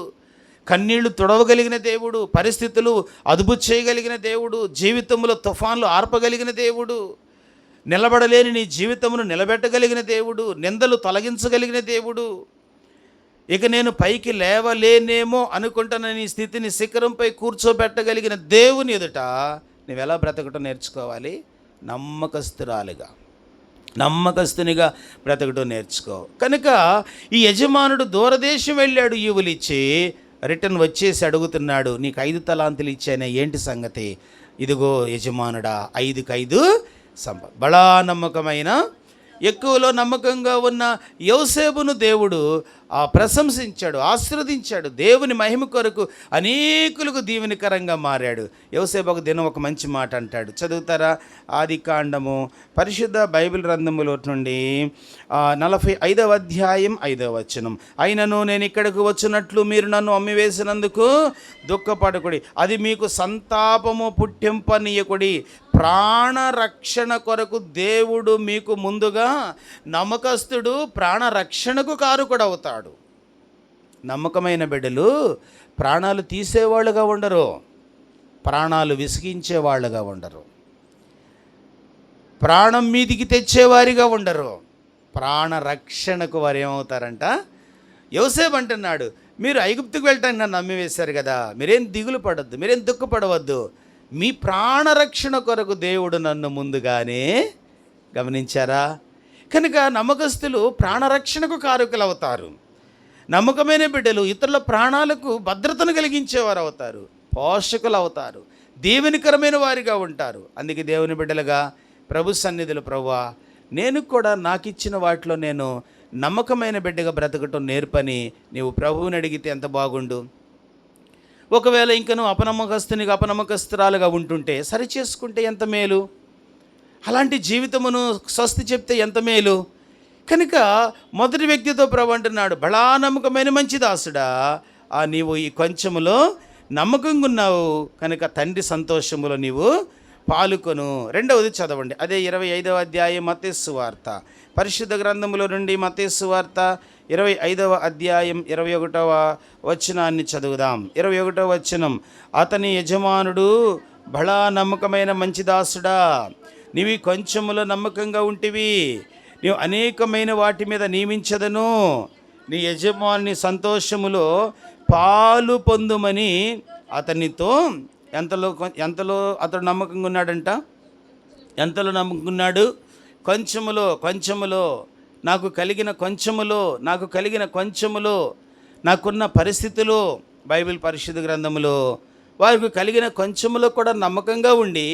కన్నీళ్లు తుడవగలిగిన దేవుడు, పరిస్థితులు అదుపు చేయగలిగిన దేవుడు, జీవితంలో తుఫాన్లు ఆర్పగలిగిన దేవుడు, నిలబడలేని నీ జీవితమును నిలబెట్టగలిగిన దేవుడు, నిందలు తొలగించగలిగిన దేవుడు. ఇక నేను పైకి లేవలేనేమో అనుకుంటున్న నీ స్థితిని శిఖరంపై కూర్చోబెట్టగలిగిన దేవుని ఎదుట నువ్వెలా బ్రతకటం నేర్చుకోవాలి? నమ్మకస్తురాలుగా, నమ్మకస్తునిగా బ్రతకటం నేర్చుకో. కనుక ఈ యజమానుడు దూరదేశం వెళ్ళాడు, ఈవులిచ్చి రిటర్న్ వచ్చేసి అడుగుతున్నాడు, నీకు 5 తలాంతులు ఇచ్చానే, ఏంటి సంగతి? ఇదిగో యజమానుడా, 5కు 5 బడా నమ్మకమైన, ఎక్కువలో నమ్మకంగా ఉన్న యోసేపును దేవుడు ప్రశంసించాడు, ఆశీర్వదించాడు. దేవుని మహిమ కొరకు అనేకులకు దీవెనకరంగా మారాడు. యోసేపు ఒక దినం ఒక మంచి మాట అంటాడు, చదువుతారా? ఆదికాండము పరిశుద్ధ బైబిల్ గ్రంథములో నుండి 45వ అధ్యాయం 5వ వచనం. అయినను నేను ఇక్కడికి వచ్చినట్లు మీరు నన్ను అమ్మివేసినందుకు దుఃఖపడకుడి, అది మీకు సంతాపము పుట్టింపనీయకుడి. ప్రాణరక్షణ కొరకు దేవుడు మీకు ముందుగా నమ్మకస్తుడు ప్రాణరక్షణకు కారుకుడవుతాడు. నమ్మకమైన బిడ్డలు ప్రాణాలు తీసేవాళ్ళుగా ఉండరు, ప్రాణాలు విసిగించేవాళ్ళుగా ఉండరు, ప్రాణం మీదికి తెచ్చేవారిగా ఉండరు, ప్రాణరక్షణకు వారు ఏమవుతారంట? యోసేపు అంటున్నాడు, మీరు ఐగుప్తుకు వెళ్ళటానికి నన్ను నమ్మివేశారు కదా, మీరేం దిగులు పడద్దు, మీరేం దుఃఖపడవద్దు, మీ ప్రాణరక్షణ కొరకు దేవుడు నన్ను ముందుగానే గమనించారా? కనుక నమ్మకస్తులు ప్రాణరక్షణకు కారకులు అవుతారు. నమ్మకమైన బిడ్డలు ఇతరుల ప్రాణాలకు భద్రతను కలిగించేవారు అవుతారు, పోషకులు అవుతారు, దీవెనకరమైన వారిగా ఉంటారు. అందుకే దేవుని బిడ్డలుగా ప్రభు సన్నిధులు, ప్రభువా నేను కూడా నాకు ఇచ్చిన వాటిలో నేను నమ్మకమైన బిడ్డగా బ్రతకటం నేర్పని నీవు ప్రభువుని అడిగితే ఎంత బాగుండు. ఒకవేళ ఇంక నువ్వు అపనమ్మకస్తునిగా, అపనమ్మకస్తురాలుగా ఉంటుంటే సరి చేసుకుంటే ఎంత మేలు, అలాంటి జీవితమును స్వస్తి చెప్తే ఎంత మేలు. కనుక మొదటి వ్యక్తితో ప్రభు అంటున్నాడు, బడా నమ్మకమైన మంచి దాసుడా, నీవు ఈ కొంచెములో నమ్మకంగా ఉన్నావు కనుక తండ్రి సంతోషములో నీవు పాలుకొను. రెండవది చదవండి, అదే 25వ అధ్యాయం మత్తయి సువార్త, పరిశుద్ధ గ్రంథములో నుండి మత్తయి సువార్త 25వ అధ్యాయం 21వ వచనాన్ని చదువుదాం. 21వ వచనం, అతని యజమానుడు, బడా నమ్మకమైన మంచి దాసుడా, నీవి కొంచెములో నమ్మకంగా ఉంటివి, నీవు అనేకమైన వాటి మీద నియమించదను, నీ యజమాని సంతోషములో పాలు పొందుమని అతనితో ఎంతలో అతడు నమ్మకంగా ఉన్నాడంట? ఎంతలో నమ్మకంగా ఉన్నాడు? కొంచెములో నాకు కలిగిన కొంచెములో నాకున్న పరిస్థితిలో, బైబిల్ పరిశుద్ధ గ్రంథములో వారికి కలిగిన కొంచెములో కూడా నమ్మకంగా ఉండి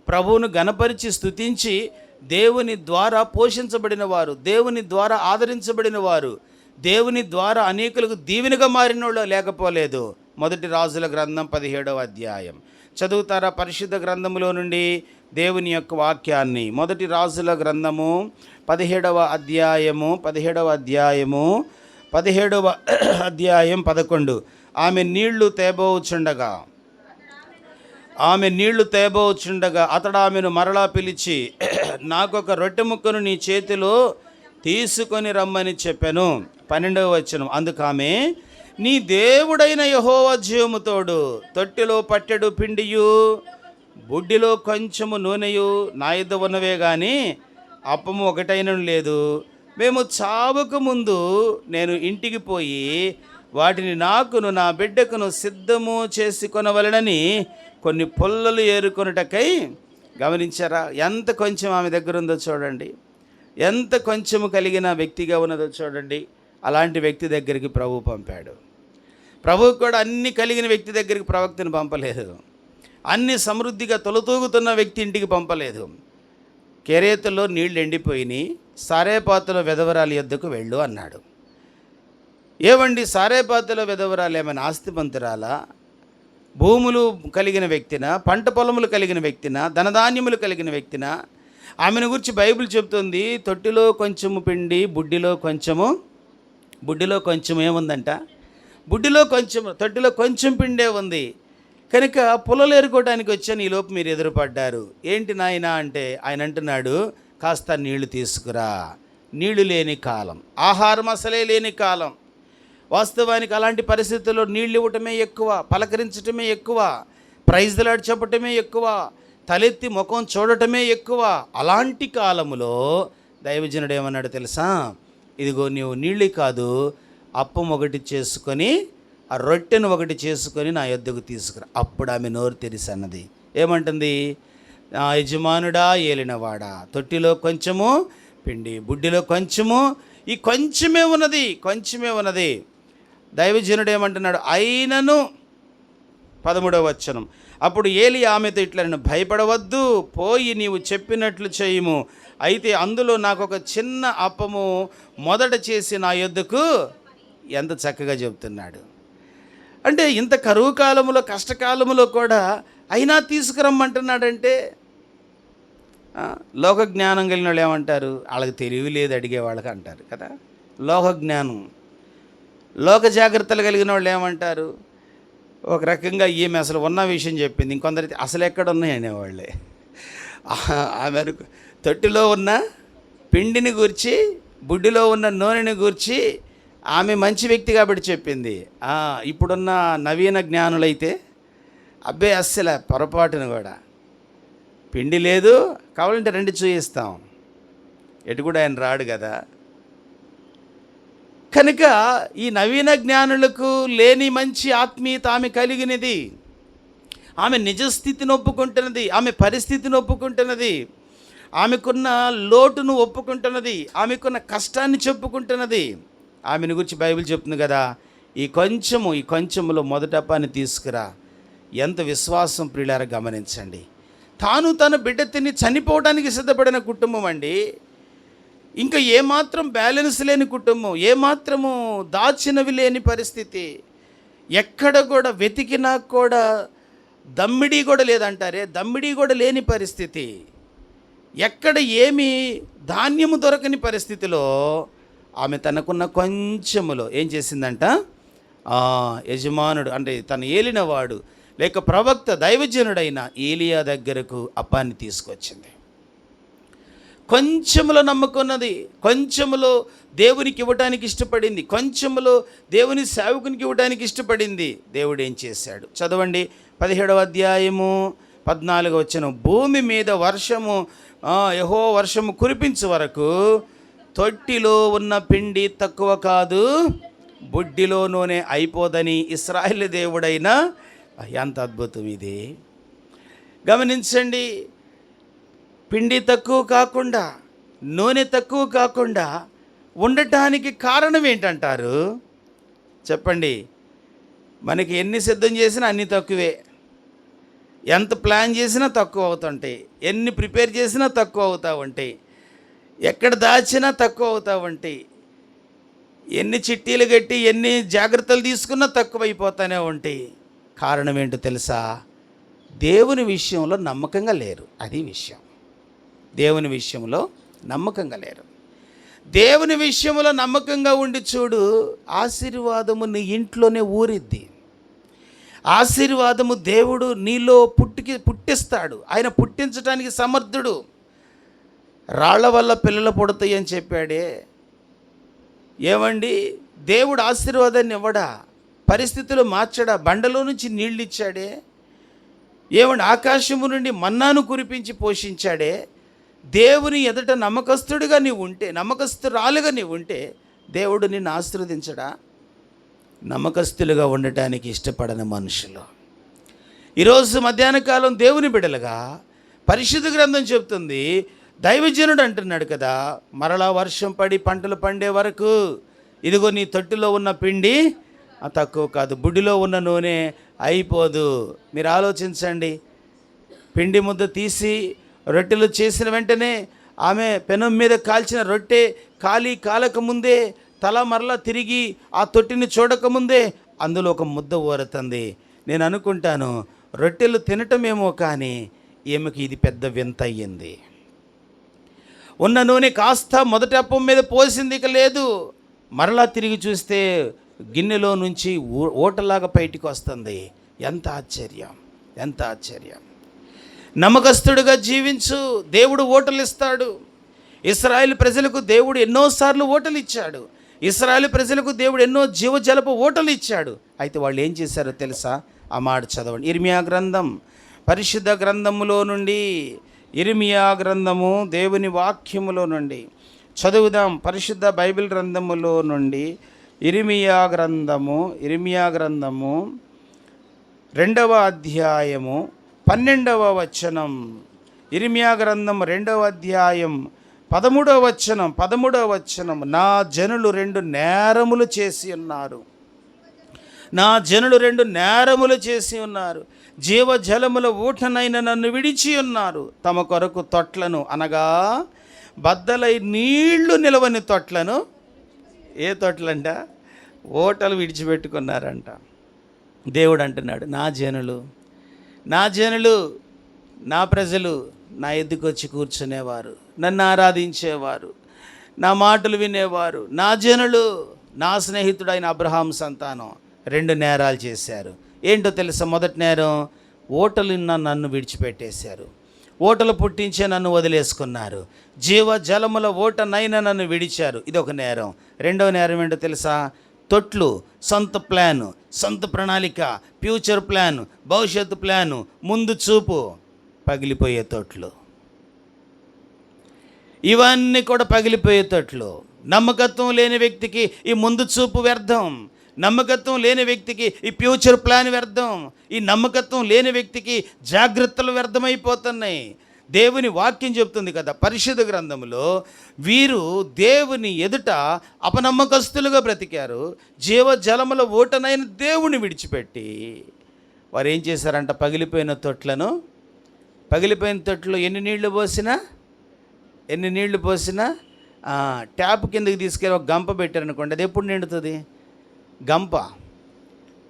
ప్రభువును గణపరిచి స్తుతించి దేవుని ద్వారా పోషించబడిన వారు, దేవుని ద్వారా ఆదరించబడిన వారు, దేవుని ద్వారా అనేకులకు దీవెనగా మారిన వాళ్ళు లేకపోలేదు. మొదటి రాజుల గ్రంథం 17వ అధ్యాయం చదువుతారా? పరిశుద్ధ గ్రంథములో నుండి దేవుని యొక్క వాక్యాన్ని. మొదటి రాజుల గ్రంథము 17వ అధ్యాయము 11. ఆమె నీళ్లు తేబోచుండగా అతడు ఆమెను మరలా పిలిచి, నాకొక రొట్టె ముక్కను నీ చేతిలో తీసుకొని రమ్మని చెప్పాను. 12వ వచనం. అందుకు ఆమె, నీ దేవుడైన యెహోవా జీవము తోడు, తొట్టెలో పట్టెడు పిండియు బుడ్డిలో కొంచెము నూనెయు నా యొద్ద ఉన్నవే గాని అప్పము ఒకటైన లేదు. మేము చావుకు ముందు నేను ఇంటికి పోయి వాటిని నాకును నా బిడ్డకును సిద్ధము చేసి కొనవలెనని కొన్ని పుల్లలు ఏరుకొనుటకై. గమనించారా? ఎంత కొంచెం ఆమె దగ్గర ఉందో చూడండి, ఎంత కొంచెము కలిగిన వ్యక్తిగా ఉన్నదో చూడండి. అలాంటి వ్యక్తి దగ్గరికి ప్రభు పంపాడు. ప్రభువు కూడా అన్ని కలిగిన వ్యక్తి దగ్గరికి ప్రవక్తను పంపలేదు. అన్ని సమృద్ధిగా తొలతూగుతున్న వ్యక్తి ఇంటికి పంపలేదు. కెరేతులో నీళ్లు ఎండిపోయినాయి, సారేపాతులో విధవరాలి యొద్దకు వెళ్ళు అన్నాడు. ఏవండి, సారేపాతులో విధవరాలు ఏమైనా ఆస్తిమంతురాలా? భూములు కలిగిన వ్యక్తినా? పంట పొలములు కలిగిన వ్యక్తినా? ధనధాన్యములు కలిగిన వ్యక్తినా? ఆమెను గురించి బైబిల్ చెప్తుంది, తొట్టిలో కొంచెము పిండి బుడ్డిలో కొంచెం ఏముందంట? బుడ్డిలో కొంచెం, తొట్టిలో కొంచెం పిండే ఉంది. కనుక పొలలు ఏరుకోవడానికి వచ్చాను, ఈలోపు మీరు ఎదురుపడ్డారు. ఏంటి నాయనా అంటే ఆయన అంటున్నాడు, కాస్త నీళ్లు తీసుకురా. నీళ్లు లేని కాలం, ఆహారం అసలే లేని కాలం. వాస్తవానికి అలాంటి పరిస్థితుల్లో నీళ్ళు ఇవ్వటమే ఎక్కువ, పలకరించటమే ఎక్కువ, ప్రైజ్ దలాడి చెప్పటమే ఎక్కువ, తలెత్తి ముఖం చూడటమే ఎక్కువ. అలాంటి కాలములో దైవజనుడు ఏమన్నాడు తెలుసా? ఇదిగో నీవు నీళ్ళు కాదు, అప్పం ఒకటి చేసుకొని ఆ రొట్టెను ఒకటి చేసుకొని నా యొద్దకు తీసుకురా. అప్పుడు ఆమె నోరు తెరిసి అన్నది. ఏమంటుంది? యజమానుడా, ఏలినవాడా, తొట్టిలో కొంచెము పిండి బుడ్డిలో కొంచెము, ఈ కొంచెమే ఉన్నది. దైవజనుడు ఏమంటున్నాడు? అయినను 13వ వచనం. అప్పుడు ఏలి ఆమెతో ఇట్లను, భయపడవద్దు, పోయి నీవు చెప్పినట్లు చేయుము. అయితే అందులో నాకు ఒక చిన్న అప్పము మొదట చేసి నా యొద్దకు. ఎంత చక్కగా చెప్తున్నాడు అంటే, ఇంత కరువు కాలములో, కష్టకాలములో కూడా అయినా తీసుకురమ్మంటున్నాడంటే. లోక జ్ఞానం కలిగిన వాళ్ళు ఏమంటారు? వాళ్ళకి తెలివి లేదు అడిగే వాళ్ళకి అంటారు కదా. లోక జ్ఞానం, లోక జాగ్రత్తలు కలిగిన వాళ్ళు ఏమంటారు? ఒక రకంగా ఈమె అసలు ఉన్న విషయం చెప్పింది, ఇంకొందరైతే అసలు ఎక్కడ ఉన్నాయి అనేవాళ్ళే. ఆమె తొట్టిలో ఉన్న పిండిని గూర్చి, బుడ్డిలో ఉన్న నూనెని గూర్చి ఆమె మంచి వ్యక్తి కాబట్టి చెప్పింది. ఇప్పుడున్న నవీన జ్ఞానులైతే అబ్బే అస్సలు పొరపాటును కూడా, పిండి లేదు కావాలంటే రండి చూయిస్తాం, ఎటు కూడా ఆయన రాడు కదా. కనుక ఈ నవీన జ్ఞానులకు లేని మంచి ఆత్మీయత ఆమె కలిగినది. ఆమె నిజస్థితిని ఒప్పుకుంటున్నది, ఆమె పరిస్థితిని ఒప్పుకుంటున్నది, ఆమెకున్న లోటును ఒప్పుకుంటున్నది, ఆమెకున్న కష్టాన్ని చెప్పుకుంటున్నది. ఆమెను గురించి బైబిల్ చెప్తుంది కదా, ఈ కొంచెములో మొదట పని తీసుకురా. ఎంత విశ్వాసం ప్రియులారా గమనించండి. తాను తన బిడ్డ తిని చనిపోవడానికి సిద్ధపడిన కుటుంబం అండి. ఇంకా ఏమాత్రం బ్యాలెన్స్ లేని కుటుంబం, ఏమాత్రము దాచినవి లేని పరిస్థితి. ఎక్కడ కూడా వెతికినా కూడా దమ్మిడి కూడా లేదంటారే, దమ్మిడి కూడా లేని పరిస్థితి. ఎక్కడ ఏమి ధాన్యము దొరకని పరిస్థితిలో ఆమె తనకున్న కొంచెములో ఏం చేసిందంట? యజమానుడు అంటే తను ఏలినవాడు లేక ప్రవక్త దైవజనుడైన ఏలియా దగ్గరకు అప్పాన్ని తీసుకొచ్చింది. కొంచెములో నమ్ముకున్నది, కొంచెములో దేవునికి ఇవ్వడానికి ఇష్టపడింది, కొంచెములో దేవుని సేవకునికి ఇవ్వడానికి ఇష్టపడింది. దేవుడు ఏం చేశాడు? చదవండి 17వ అధ్యాయము 14వ వచనం. భూమి మీద యెహోవా వర్షము కురిపించే వరకు తొట్టిలో ఉన్న పిండి తక్కువ కాదు, బుడ్డిలో నూనె అయిపోదని ఇశ్రాయేలు దేవుడైన. ఎంత అద్భుతం ఇది! గమనించండి. పిండి తక్కువ కాకుండా, నూనె తక్కువ కాకుండా ఉండటానికి కారణం ఏంటంటారు? చెప్పండి. మనకి ఎన్ని సిద్ధం చేసినా అన్ని తక్కువే. ఎంత ప్లాన్ చేసినా తక్కువ అవుతుంటాయి, ఎన్ని ప్రిపేర్ చేసినా తక్కువ అవుతూ ఉంటాయి, ఎక్కడ దాచినా తక్కువ అవుతూ ఉంటాయి, ఎన్ని చిట్టీలు కట్టి ఎన్ని జాగ్రత్తలు తీసుకున్నా తక్కువైపోతూనే ఉంటాయి. కారణం ఏంటో తెలుసా? దేవుని విషయంలో నమ్మకంగా లేరు. అది విషయం. దేవుని విషయంలో నమ్మకంగా లేరు. దేవుని విషయంలో నమ్మకంగా ఉండి చూడు, ఆశీర్వాదము నీ ఇంట్లోనే ఊరిద్ది. ఆశీర్వాదము దేవుడు నీలో పుట్టిస్తాడు. ఆయన పుట్టించడానికి సమర్థుడు. రాళ్ల వల్ల పిల్లలు పుడతాయి అని చెప్పాడే. ఏమండి, దేవుడు ఆశీర్వాదాన్ని ఇవ్వడా? పరిస్థితులు మార్చడా? బండలో నుంచి నీళ్ళు ఇచ్చాడే. ఏమండి, ఆకాశము నుండి మన్నాను కురిపించి పోషించాడే. దేవుని ఎదుట నమ్మకస్తుడిగా నీవు ఉంటే, నమ్మకస్తురాలుగా నీవు ఉంటే దేవుడు నిన్ను ఆశీర్వదించడా? నమ్మకస్తులుగా ఉండటానికి ఇష్టపడని మనుషులు ఈరోజు మధ్యాహ్న కాలం దేవుని బిడ్డలుగా పరిశుద్ధ గ్రంథం చెప్తుంది, దైవజనుడు అంటున్నాడు కదా, మరలా వర్షం పడి పంటలు పండే వరకు ఇదిగో నీ తొట్టిలో ఉన్న పిండి తక్కువ కాదు, బుడ్డిలో ఉన్న నూనె అయిపోదు. మీరు ఆలోచించండి, పిండి ముద్ద తీసి రొట్టెలు చేసిన వెంటనే ఆమె పెనం మీద కాల్చిన రొట్టె కాలకముందే తల మరలా తిరిగి ఆ తొట్టిని చూడకముందే అందులో ఒక ముద్ద ఊరుతుంది. నేను అనుకుంటాను, రొట్టెలు తినటమేమో కానీ ఈమెకి ఇది పెద్ద వింత అయ్యింది. ఉన్న నూనె కాస్త మొదటి అప్పం మీద పోసింది, ఇక లేదు. మరలా తిరిగి చూస్తే గిన్నెలో నుంచి ఓటలాగా బయటికి వస్తుంది. ఎంత ఆశ్చర్యం, ఎంత ఆశ్చర్యం. నమ్మకస్తుడిగా జీవించు, దేవుడు ఓటలు ఇస్తాడు. ఇశ్రాయేలు ప్రజలకు దేవుడు ఎన్నోసార్లు ఓటలు ఇచ్చాడు. ఇశ్రాయేలు ప్రజలకు దేవుడు ఎన్నో జీవజలపు ఓటలు ఇచ్చాడు. అయితే వాళ్ళు ఏం చేశారో తెలుసా? ఆ మాట చదవండి. ఇర్మియా గ్రంథం, పరిశుద్ధ గ్రంథములో నుండి, ఇర్మియా గ్రంథము దేవుని వాక్యములో నుండి చదువుదాం. పరిశుద్ధ బైబిల్ గ్రంథములో నుండి ఇర్మియా గ్రంథము 2వ అధ్యాయము 12వ వచనం. ఇర్మియా గ్రంథం 2వ అధ్యాయం 13వ వచనం. నా జనులు 2 నేరములు చేసి ఉన్నారు. నా జనులు 2 నేరములు చేసి ఉన్నారు. జీవజలముల ఊటనైన నన్ను విడిచి ఉన్నారు. తమ కొరకు తొట్లను, అనగా బద్దలై నీళ్లు నిలవని తొట్లను, ఏ తొట్లంట? ఓటలు విడిచిపెట్టుకున్నారంట. దేవుడు అంటున్నాడు, నా జనులు, నా ప్రజలు నా ఎద్దుకు వచ్చి కూర్చునేవారు, నన్ను ఆరాధించేవారు, నా మాటలు వినేవారు, నా జనులు, నా స్నేహితుడైన అబ్రహాం సంతానం 2 నేరాలు చేశారు. ఏంటో తెలుసా? మొదటి నేరం, ఓటలు నన్ను విడిచిపెట్టేశారు. ఓటలు పుట్టించే నన్ను వదిలేసుకున్నారు. జీవజలముల ఓటనైనా నన్ను విడిచారు. ఇది ఒక నేరం. రెండవ నేరం ఏంటో తెలుసా? తొట్లు, సొంత ప్లాను, సొంత ప్రణాళిక, ఫ్యూచర్ ప్లాను, భవిష్యత్తు ప్లాను, ముందు చూపు, పగిలిపోయే తొట్లు. ఇవన్నీ కూడా పగిలిపోయే తొట్లు. నమ్మకత్వం లేని వ్యక్తికి ఈ ముందు చూపు వ్యర్థం. నమ్మకత్వం లేని వ్యక్తికి ఈ ఫ్యూచర్ ప్లాన్ వ్యర్థం. ఈ నమ్మకత్వం లేని వ్యక్తికి జాగ్రత్తలు వ్యర్థమైపోతున్నాయి. దేవుని వాక్యం చెప్తుంది కదా పరిశుద్ధ గ్రంథంలో, వీరు దేవుని ఎదుట అపనమ్మకస్తులుగా బ్రతికారు. జీవజలముల ఓటనైన దేవుని విడిచిపెట్టి వారు ఏం చేశారంట? పగిలిపోయిన తొట్లో ఎన్ని నీళ్లు పోసినా ట్యాప్ కిందకి తీసుకెళ్ళి ఒక గంప పెట్టారనుకోండి, అది ఎప్పుడు నిండుతుంది? గంప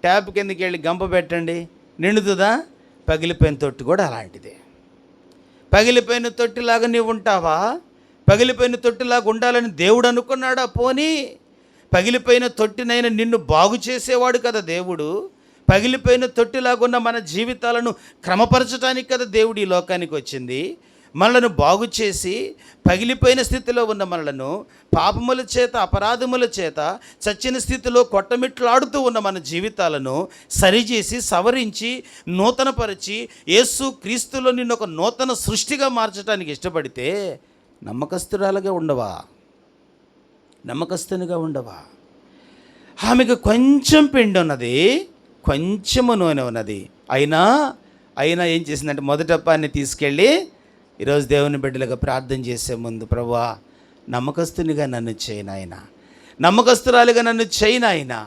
ట్యాప్ కిందకి వెళ్ళి గంప పెట్టండి, నిండుతుందా? పగిలిపోయిన తొట్టి కూడా అలాంటిదే. పగిలిపోయిన తొట్టిలాగా నీవు ఉంటావా? పగిలిపోయిన తొట్టిలాగా ఉండాలని దేవుడు అనుకున్నాడా? పోనీ పగిలిపోయిన తొట్టినైనా నిన్ను బాగు చేసేవాడు కదా దేవుడు. పగిలిపోయిన తొట్టిలాగున్న మన జీవితాలను క్రమపరచడానికి కదా దేవుడు ఈ లోకానికి వచ్చింది. మనలను బాగు చేసి పగిలిపోయిన స్థితిలో ఉన్న మనలను పాపముల చేత, అపరాధముల చేత చచ్చిన స్థితిలో కొట్టమిట్లాడుతూ ఉన్న మన జీవితాలను సరిచేసి, సవరించి, నూతనపరిచి యేసు క్రీస్తులో నిన్ను ఒక నూతన సృష్టిగా మార్చడానికి ఇష్టపడితే నమ్మకస్తురాలుగా ఉండవా? నమ్మకస్తునిగా ఉండవా? ఆమెకు కొంచెం పిండి ఉన్నది, కొంచెము నూనె ఉన్నది. అయినా ఏం చేసిందంటే మొదటప్పాన్ని తీసుకెళ్ళి ఈరోజు దేవుని బిడ్డలుగా ప్రార్థన చేసే ముందు, ప్రభువా నమ్మకస్తునిగా నన్ను చేయి నాయనా, నమ్మకస్తురాలుగా నన్ను చేయి నాయనా,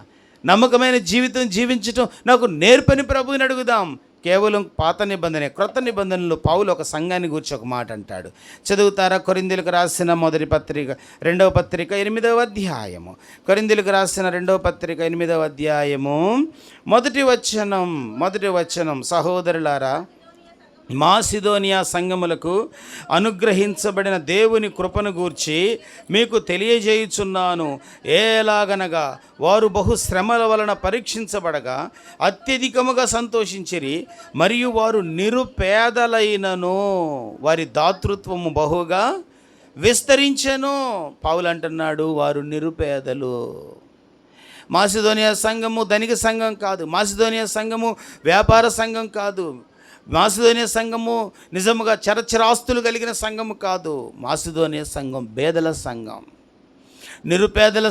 నమ్మకమైన జీవితం జీవించటం నాకు నేర్పని ప్రభువుని అడుగుదాం. కేవలం పాత నిబంధనే. క్రొత్త నిబంధనలో పౌలు ఒక సంఘాన్ని గురించి ఒక మాట అంటాడు. చదువుతారా? కొరింథీయులకు రాసిన మొదటి పత్రిక 2వ పత్రిక 8వ అధ్యాయము. కొరింథీయులకు రాసిన 2వ పత్రిక 8వ అధ్యాయము మొదటి వచనం. సహోదరులారా, మాసిదోనియా సంఘములకు అనుగ్రహించబడిన దేవుని కృపను గూర్చి మీకు తెలియజేయుచున్నాను. ఎలాగనగా వారు బహు శ్రమల వలన పరీక్షించబడగా అత్యధికముగా సంతోషించిరి, మరియు వారు నిరుపేదలైనను వారి దాతృత్వము బహుగా విస్తరించెను. పౌలు అంటున్నాడు, వారు నిరుపేదలు. మాసిదోనియా సంఘము ధనిక సంఘం కాదు. మాసిదోనియా సంఘము వ్యాపార సంఘం కాదు. మాసిదోనియా సంఘము నిజముగా చరచరాస్తులు కలిగిన సంఘము కాదు. మాసిదోనియా సంఘం పేదల సంఘం, నిరుపేదల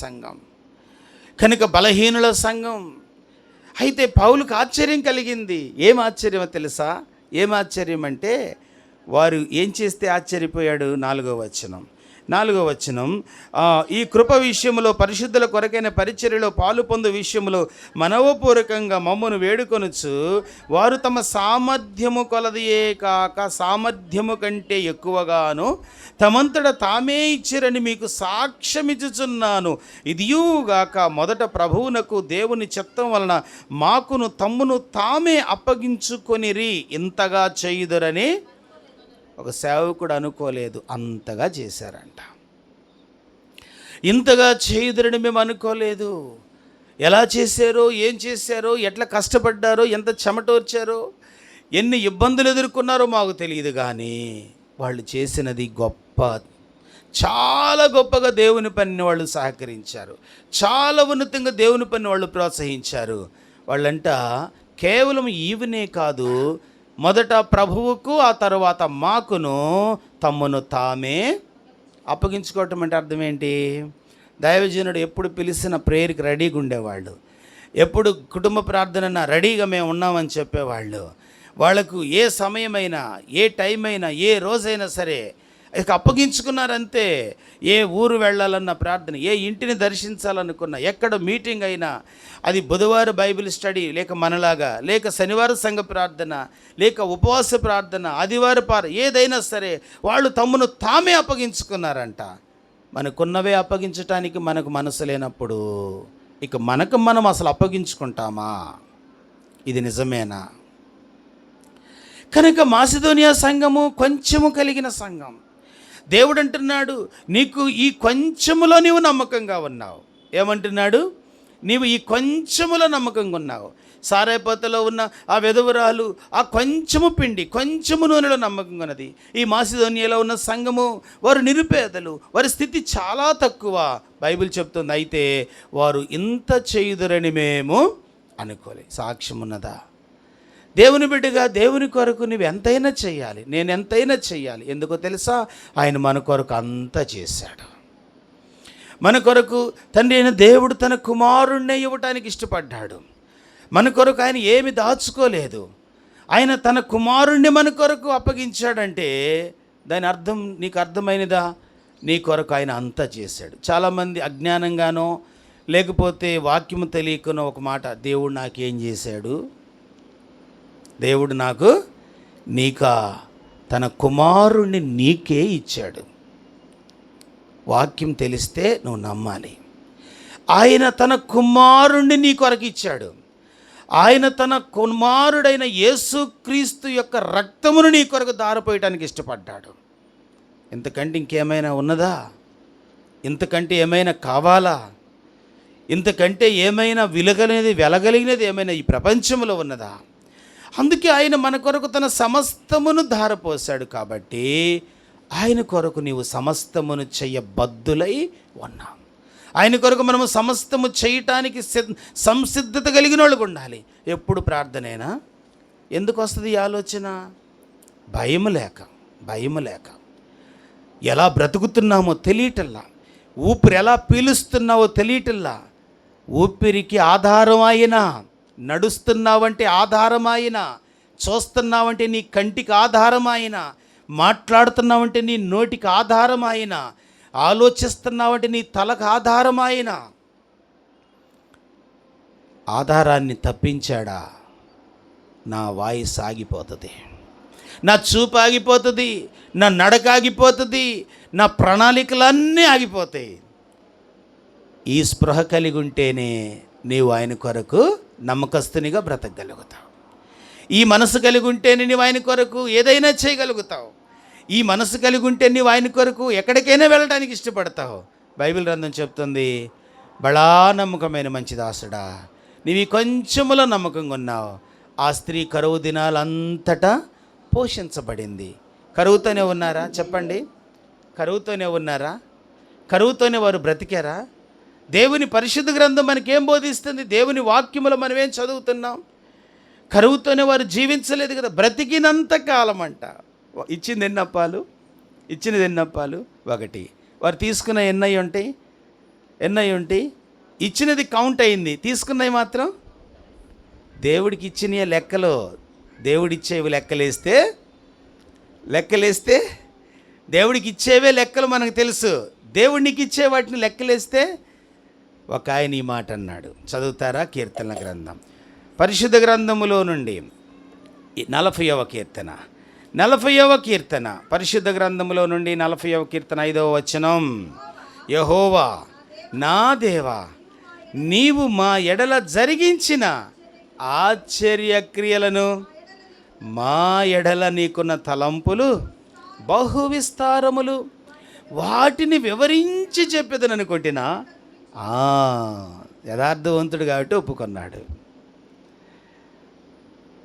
సంఘం, కనుక బలహీనుల సంఘం. అయితే పౌలుకు ఆశ్చర్యం కలిగింది. ఏం ఆశ్చర్యమో తెలుసా? ఏం ఆశ్చర్యం అంటే, వారు ఏం చేస్తే ఆశ్చర్యపోయాడు? 4వ వచనం. ఈ కృప విషయంలో పరిశుద్ధుల కొరకైన పరిచర్యలో పాలు పొందు విషయంలో మనవపూర్వకంగా మమ్మను వేడుకొనుచు వారు తమ సామర్థ్యము కొలదియే కాక సామర్థ్యము కంటే ఎక్కువగాను తమంతట తామే ఇచ్చిరని మీకు సాక్ష్యమిచ్చుచున్నాను. ఇదియుగాక మొదట ప్రభువునకు దేవుని చిత్తం వలన మాకును తమ్మును తామే అప్పగించుకొనిరి. ఇంతగా చేయుదురని ఒక సేవకుడు అనుకోలేదు, అంతగా చేశారంట. ఇంతగా చేయుదురని మేము అనుకోలేదు. ఎలా చేశారో, ఏం చేశారో, ఎట్లా కష్టపడ్డారో, ఎంత చెమటోర్చారో, ఎన్ని ఇబ్బందులు ఎదుర్కొన్నారో మాకు తెలియదు. కానీ వాళ్ళు చేసినది గొప్ప, చాలా గొప్పగా దేవుని పనిని వాళ్ళు సహకరించారు. చాలా ఉన్నతంగా దేవుని పనిని వాళ్ళు ప్రోత్సహించారు. వాళ్ళంట కేవలం ఈవెనే కాదు, మొదట ప్రభువుకు ఆ తర్వాత మాకును తమ్మును తామే అప్పగించుకోవటం. అంటే అర్థం ఏంటి? దైవజనుడు ఎప్పుడు పిలిచిన ప్రేయర్కి రెడీగా ఉండేవాళ్ళు, ఎప్పుడు కుటుంబ ప్రార్థన రెడీగా మేము ఉన్నామని చెప్పేవాళ్ళు. వాళ్ళకు ఏ సమయమైనా, ఏ టైం అయినా, ఏ రోజైనా సరే ఇక అప్పగించుకున్నారంతే. ఏ ఊరు వెళ్ళాలన్న ప్రార్థన, ఏ ఇంటిని దర్శించాలనుకున్నా, ఎక్కడ మీటింగ్ అయినా, అది బుధవారం బైబిల్ స్టడీ, లేక మనలాగా, లేక శనివారం సంఘ ప్రార్థన, లేక ఉపవాస ప్రార్థన, ఆదివారం ఏదైనా సరే వాళ్ళు తమ్మును తామే అప్పగించుకున్నారంట. మనకున్నవే అప్పగించటానికి మనకు మనసు లేనప్పుడు ఇక మనం అసలు అప్పగించుకుంటామా? ఇది నిజమేనా? కనుక మాసిదోనియా సంఘము కొంచెము కలిగిన సంఘం. దేవుడు అంటున్నాడు, నీకు ఈ కొంచెములో నీవు నమ్మకంగా ఉన్నావు. ఏమంటున్నాడు? నీవు ఈ కొంచెములో నమ్మకంగా ఉన్నావు. సారైపోతలో ఉన్న ఆ వెధవరాలు ఆ కొంచెము పిండి, కొంచెము నూనెలో నమ్మకంగా ఉన్నది. ఈ మాసిదోనియాలో ఉన్న సంఘము వారు నిరుపేదలు, వారి స్థితి చాలా తక్కువ. బైబిల్ చెప్తుంది, అయితే వారు ఇంత చేయుదురని మేము అనుకోలేదు. సాక్ష్యం ఉన్నదా? దేవుని బిడ్డగా దేవుని కొరకు నువ్వు ఎంతైనా చేయాలి, నేను ఎంతైనా చేయాలి. ఎందుకో తెలుసా? ఆయన మన కొరకు అంతా చేశాడు. మన కొరకు తండ్రి అయిన దేవుడు తన కుమారుణ్ణి ఇవ్వటానికి ఇష్టపడ్డాడు. మన కొరకు ఆయన ఏమి దాచుకోలేదు. ఆయన తన కుమారుణ్ణి మన కొరకు అప్పగించాడంటే దాని అర్థం నీకు అర్థమైనదా? నీ కొరకు ఆయన అంతా చేశాడు. చాలామంది అజ్ఞానంగానో లేకపోతే వాక్యము తెలియకనో ఒక మాట, దేవుడు నాకేం చేశాడు, దేవుడు నాకు తన కుమారుణ్ణి నీకే ఇచ్చాడు. వాక్యం తెలిస్తే నువ్వు నమ్మాలి. ఆయన తన కుమారుణ్ణి నీ కొరకు ఇచ్చాడు. ఆయన తన కుమారుడైన యేసుక్రీస్తు యొక్క రక్తమును నీ కొరకు దారిపోయటానికి ఇష్టపడ్డాడు. ఇంతకంటే ఇంకేమైనా ఉన్నదా? ఇంతకంటే ఏమైనా కావాలా? ఇంతకంటే ఏమైనా వెలగలిగినది ఏమైనా ఈ ప్రపంచంలో ఉన్నదా? అందుకే ఆయన మన కొరకు తన సమస్తమును ధారపోశాడు. కాబట్టి ఆయన కొరకు నీవు సమస్తమును చెయ్యబద్దులై ఉన్నావు. ఆయన కొరకు మనము సమస్తము చేయటానికి సంసిద్ధత కలిగిన వాళ్ళకు ఉండాలి. ఎప్పుడు ప్రార్థనేనా? ఎందుకు వస్తుంది ఈ ఆలోచన? భయము లేక ఎలా బ్రతుకుతున్నామో తెలియటల్లా, ఊపిరి ఎలా పీలుస్తున్నావో తెలియటల్లా, ఊపిరికి ఆధారం అయినా, నడుస్తున్నావంటే ఆధారమాయిన, చూస్తున్నావంటే నీ కంటికి ఆధారమాయిన, మాట్లాడుతున్నావంటే నీ నోటికి ఆధారమాయిన, ఆలోచిస్తున్నావంటే నీ తలకు ఆధారమాయిన, ఆధారాన్ని తప్పించాడా, నా వాయిస్ ఆగిపోతుంది, నా చూపు ఆగిపోతుంది, నా నడక ఆగిపోతుంది, నా ప్రణాళికలన్నీ ఆగిపోతాయి. ఈ స్పృహ కలిగి ఉంటేనే నీవు ఆయన కొరకు నమ్మకస్తునిగా బ్రతకగలుగుతావు. ఈ మనసు కలిగి ఉంటేనే నీవు ఆయన కొరకు ఏదైనా చేయగలుగుతావు. ఈ మనసు కలిగి ఉంటే నీవు ఆయన కొరకు ఎక్కడికైనా వెళ్ళడానికి ఇష్టపడతావు. బైబిల్ గ్రంథం చెప్తుంది, బడా నమ్మకమైన మంచి దాసుడా, నీవు కొంచెములో నమ్మకంగా ఉన్నావు. ఆ స్త్రీ కరువు దినాలంతటా పోషించబడింది. కరువుతోనే ఉన్నారా? చెప్పండి, కరువుతోనే ఉన్నారా? కరువుతోనే వారు బ్రతికారా? దేవుని పరిశుద్ధ గ్రంథం మనకేం బోధిస్తుంది? దేవుని వాక్యములో మనం ఏం చదువుతున్నాం? కరువుతోనే వారు జీవించలేదు కదా, బ్రతికినంత కాలం అంట. ఇచ్చింది ఎన్నప్పాలు? ఇచ్చినది ఎన్నప్పాలు? ఒకటి. వారు తీసుకున్న ఎన్నయ్య ఉంటాయి, ఇచ్చినది కౌంట్ అయింది, తీసుకున్నవి మాత్రం దేవుడికి ఇచ్చిన లెక్కలో. దేవుడిచ్చేవి లెక్కలేస్తే దేవుడికి ఇచ్చేవే లెక్కలు మనకు తెలుసు. దేవుడికి ఇచ్చే వాటిని లెక్కలేస్తే ఒక ఆయన ఈ మాట అన్నాడు. చదువుతారా? కీర్తనల గ్రంథం, పరిశుద్ధ గ్రంథములో నుండి 40వ కీర్తన, పరిశుద్ధ గ్రంథములో నుండి 40వ కీర్తన 5వ వచనం. యెహోవా నా దేవా, నీవు మా ఎడల జరిగించిన ఆశ్చర్యక్రియలను, మా ఎడల నీకున్న తలంపులు బహు విస్తారములు, వాటిని వివరించి చెప్పేదని అనుకుంటున్నా. యథార్థవంతుడు కాబట్టి ఒప్పుకున్నాడు,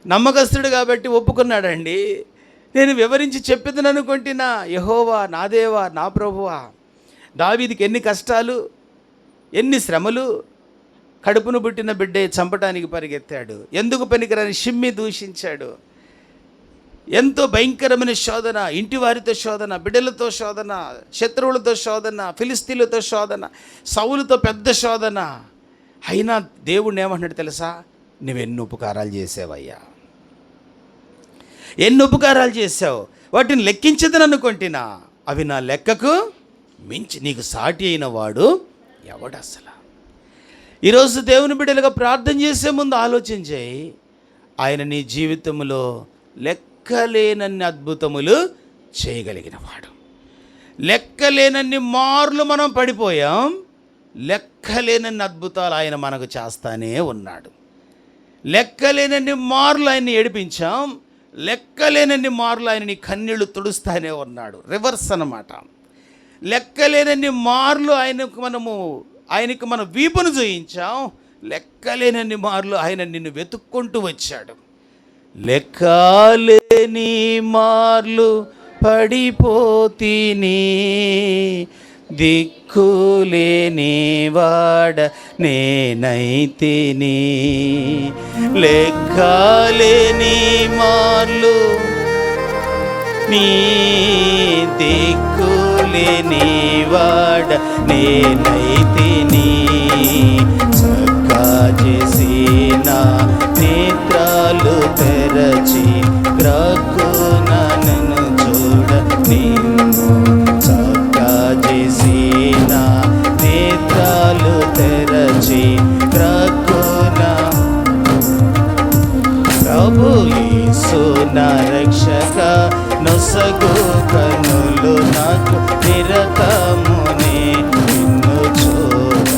నమ్మకస్తుడు కాబట్టి ఒప్పుకున్నాడండి. నేను వివరించి చెప్పేదని అనుకుంటున్నా. యెహోవా నా దేవా, నా ప్రభువా, దావీదుకి ఎన్ని కష్టాలు, ఎన్ని శ్రమలు. కడుపును పుట్టిన బిడ్డే చంపటానికి పరిగెత్తాడు, ఎందుకు పనికిరాని షిమ్మి దూషించాడు. ఎంతో భయంకరమైన శోధన, ఇంటి వారితో శోధన, బిడ్డలతో శోధన, శత్రువులతో శోధన, ఫిలిస్తీన్లతో శోధన, సౌలుతో పెద్ద శోధన. అయినా దేవుడిని ఏమంటున్నాడు తెలుసా? నువ్వెన్ని ఉపకారాలు చేసావయ్యా, ఎన్ని ఉపకారాలు చేసావు, వాటిని లెక్కించదని అనుకుంటున్నా. అవి నా లెక్కకు మించి నీకు సాటి అయిన వాడు ఎవడు అసలు? ఈరోజు దేవుని బిడ్డలుగా ప్రార్థన చేసే ముందు ఆలోచించేయి, ఆయన నీ జీవితంలో లెక్కలేనన్ని అద్భుతములు చేయగలిగిన వాడు. లెక్కలేనన్ని మార్లు మనం పడిపోయాం, లెక్కలేనన్ని అద్భుతాలు ఆయన మనకు చేస్తానే ఉన్నాడు. లెక్కలేనన్ని మార్లు ఆయన్ని ఏడిపించాం, లెక్కలేనన్ని మార్లు ఆయన నీ కన్నీళ్లు తుడుస్తానే ఉన్నాడు. రివర్స్ అన్నమాట. లెక్కలేనన్ని మార్లు ఆయనకు మనం వీపును చూయించాం, లెక్కలేనన్ని మార్లు ఆయన నిన్ను వెతుక్కుంటూ వచ్చాడు. లెక్కలేని మార్లు పడిపోతిని, దిక్కులేని వాడ నేనైతిని. లెక్కలేని మార్లు నీ దిక్కులేని వాడ నేనైతిని. చక్కా చేసిన నేత్రాలు తెరచి గ్రక్కున నన్ను చూడ నిన్ను. చక్కా చేసిన నేత్రాలు తెరచి గ్రక్కున ప్రభు యేసు నా రక్షక నొసగు కనులు నాకు నిరతమునే నిన్ను చూడ.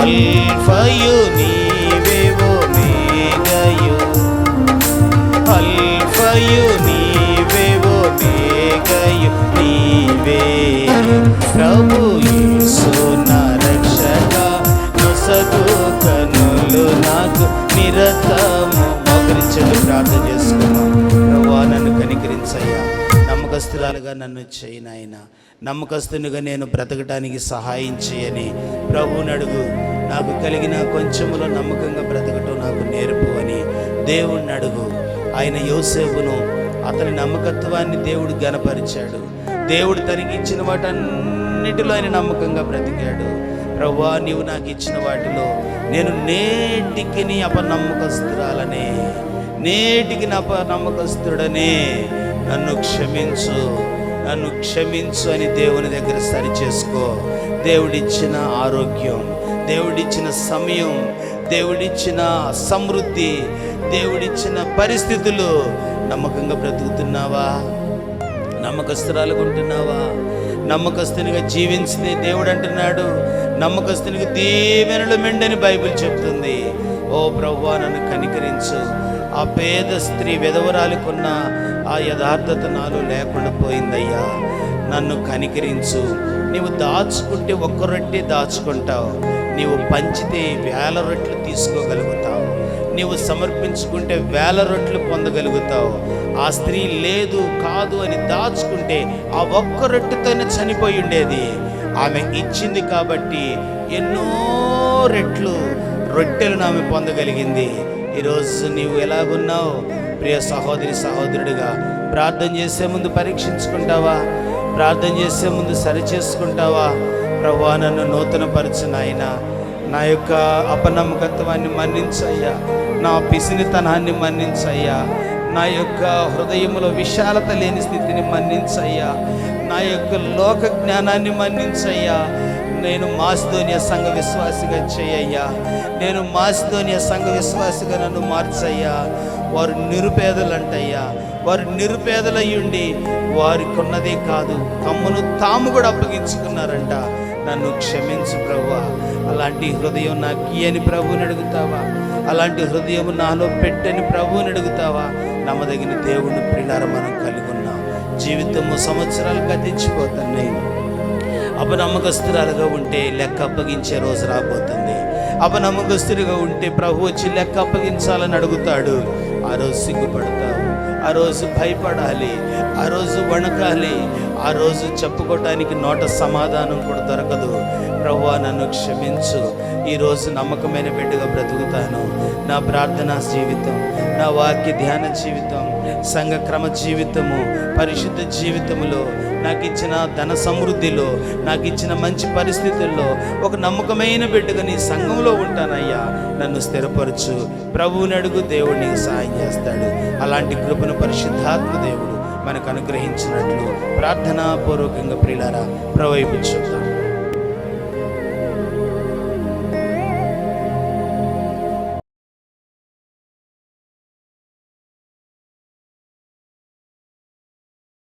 అల్ఫయు నీవే ఓమేగయు, అల్ఫయు నీవే ఓమేగయు నీవే. ప్రభు యేసు నా రక్షక నొసగు కనులు నాకు నిరతము. మోకరించండి, ప్రార్థన చేసుకున్నాం. ప్రభువా నన్ను కనికరించయ్యా, నమ్మకస్తురాలుగా నన్ను చేయి నాయనా, నమ్మకస్తునిగా నేను బ్రతకటానికి సహాయం చేయని ప్రభువుని అడుగు. నాకు కలిగిన కొంచెములో నమ్మకంగా బ్రతకటం నాకు నేర్పు అని దేవుణ్ణి అడుగు. ఆయన యోసేపును, అతని నమ్మకత్వాన్ని దేవుడు ఘనపరిచాడు. దేవుడు తనకి ఇచ్చిన వాటన్నిటిలో ఆయన నమ్మకంగా బ్రతికాడు. ప్రభువా నీవు నాకు ఇచ్చిన వాటిలో నేను నేటికి నీ అపనమ్మకస్తురాలనే, నేటికి నా అపనమ్మకస్తుడనే, నన్ను క్షమించు, నన్ను క్షమించు అని దేవుని దగ్గర సరి చేసుకో. దేవుడిచ్చిన ఆరోగ్యం, దేవుడిచ్చిన సమయం, దేవుడిచ్చిన సమృద్ధి, దేవుడిచ్చిన పరిస్థితులు నమ్మకంగా బ్రతుకుతున్నావా? నమ్మకస్తురాలుగా ఉంటున్నావా? నమ్మకస్తునిగా జీవించితే దేవుడు అంటున్నాడు, నమ్మకస్తునికి దీవెనలు మెండని బైబిల్ చెప్తుంది. ఓ ప్రభువా, నన్ను కనికరించు. ఆ పేద స్త్రీ విధవరాలికున్న ఆ యథార్థత నాలో లేకుండా పోయిందయ్యా, నన్ను కనికరించు. నీవు దాచుకుంటే ఒక్క రొట్టె దాచుకుంటావు, నీవు పంచితే 1000 రొట్టెలు తీసుకోగలుగుతావు, నీవు సమర్పించుకుంటే 1000 రొట్టెలు పొందగలుగుతావు. ఆ స్త్రీ లేదు కాదు అని దాచుకుంటే ఆ ఒక్క రొట్టెతోనే చనిపోయి ఉండేది. ఆమె ఇచ్చింది కాబట్టి ఎన్నో రెట్లు రొట్టెలను ఆమె పొందగలిగింది. ఈరోజు నీవు ఎలాగున్నావు? ప్రియ సహోదరి సహోదరుడిగా ప్రార్థన చేసే ముందు పరీక్షించుకుంటావా? ప్రార్థన చేసే ముందు సరిచేసుకుంటావా? ప్రభువా, నన్ను నూతనపరచు నాయనా, నా యొక్క అపనమ్మకత్వాన్ని మన్నించయ్యా, నా పిసినితనాన్ని మన్నించయ్యా, నా యొక్క హృదయంలో విశాలత లేని స్థితిని మన్నించయ్యా, నా యొక్క లోక జ్ఞానాన్ని మన్నించయ్యా. నేను మాసిదోనియా సంఘ విశ్వాసిగా చేయయ్యా, నేను మాసిదోనియా సంఘ విశ్వాసిగా నన్ను మార్చయ్యా. వారు నిరుపేదలంటయ్యా, వారు నిరుపేదలయ్యుండి వారికి ఉన్నదే కాదు, తమ్మును తాము కూడా అప్పగించుకున్నారంట. నన్ను క్షమించు ప్రభువా, అలాంటి హృదయం నాకు ఇయ్యని ప్రభువుని అడుగుతావా? అలాంటి హృదయం నాలో పెట్టని ప్రభువుని అడుగుతావా? నమ్మదగిన దేవుని ప్రియులారా, మనం కలిగి ఉన్నాం. జీవితము సంవత్సరాలు గతించిపోతున్నాయి. అపనమ్మకస్తురాలుగా ఉంటే లెక్క అప్పగించే రోజు రాబోతుంది. అపనమ్మకస్తుడిగా ఉంటే ప్రభు వచ్చి లెక్క అప్పగించాలని అడుగుతాడు. ఆ రోజు సిగ్గుపడతావు, ఆ రోజు భయపడాలి, ఆ రోజు వణకాలి, ఆ రోజు చెప్పుకోవటానికి నోట సమాధానం కూడా దొరకదు. ప్రభువా, నన్ను క్షమించు. ఈరోజు నమ్మకమైన బిడ్డగా బ్రతుకుతాను. నా ప్రార్థనా జీవితం, నా వాక్య ధ్యాన జీవితం, సంఘ క్రమ జీవితము, పరిశుద్ధ జీవితములో, నాకు ఇచ్చిన ధన సమృద్ధిలో, నాకు ఇచ్చిన మంచి పరిస్థితుల్లో ఒక నమ్మకమైన బిడ్డగా నీ సంఘంలో ఉంటానయ్యా. నన్ను స్థిరపరచు. ప్రభువుని అడుగు, దేవుడు నీకు సహాయం చేస్తాడు. అలాంటి కృపను పరిశుద్ధాత్మ దేవుడు మనకు అనుగ్రహించినట్లు ప్రార్థనాపూర్వకంగా ప్రియులారా ప్రవైపు చూద్దాం.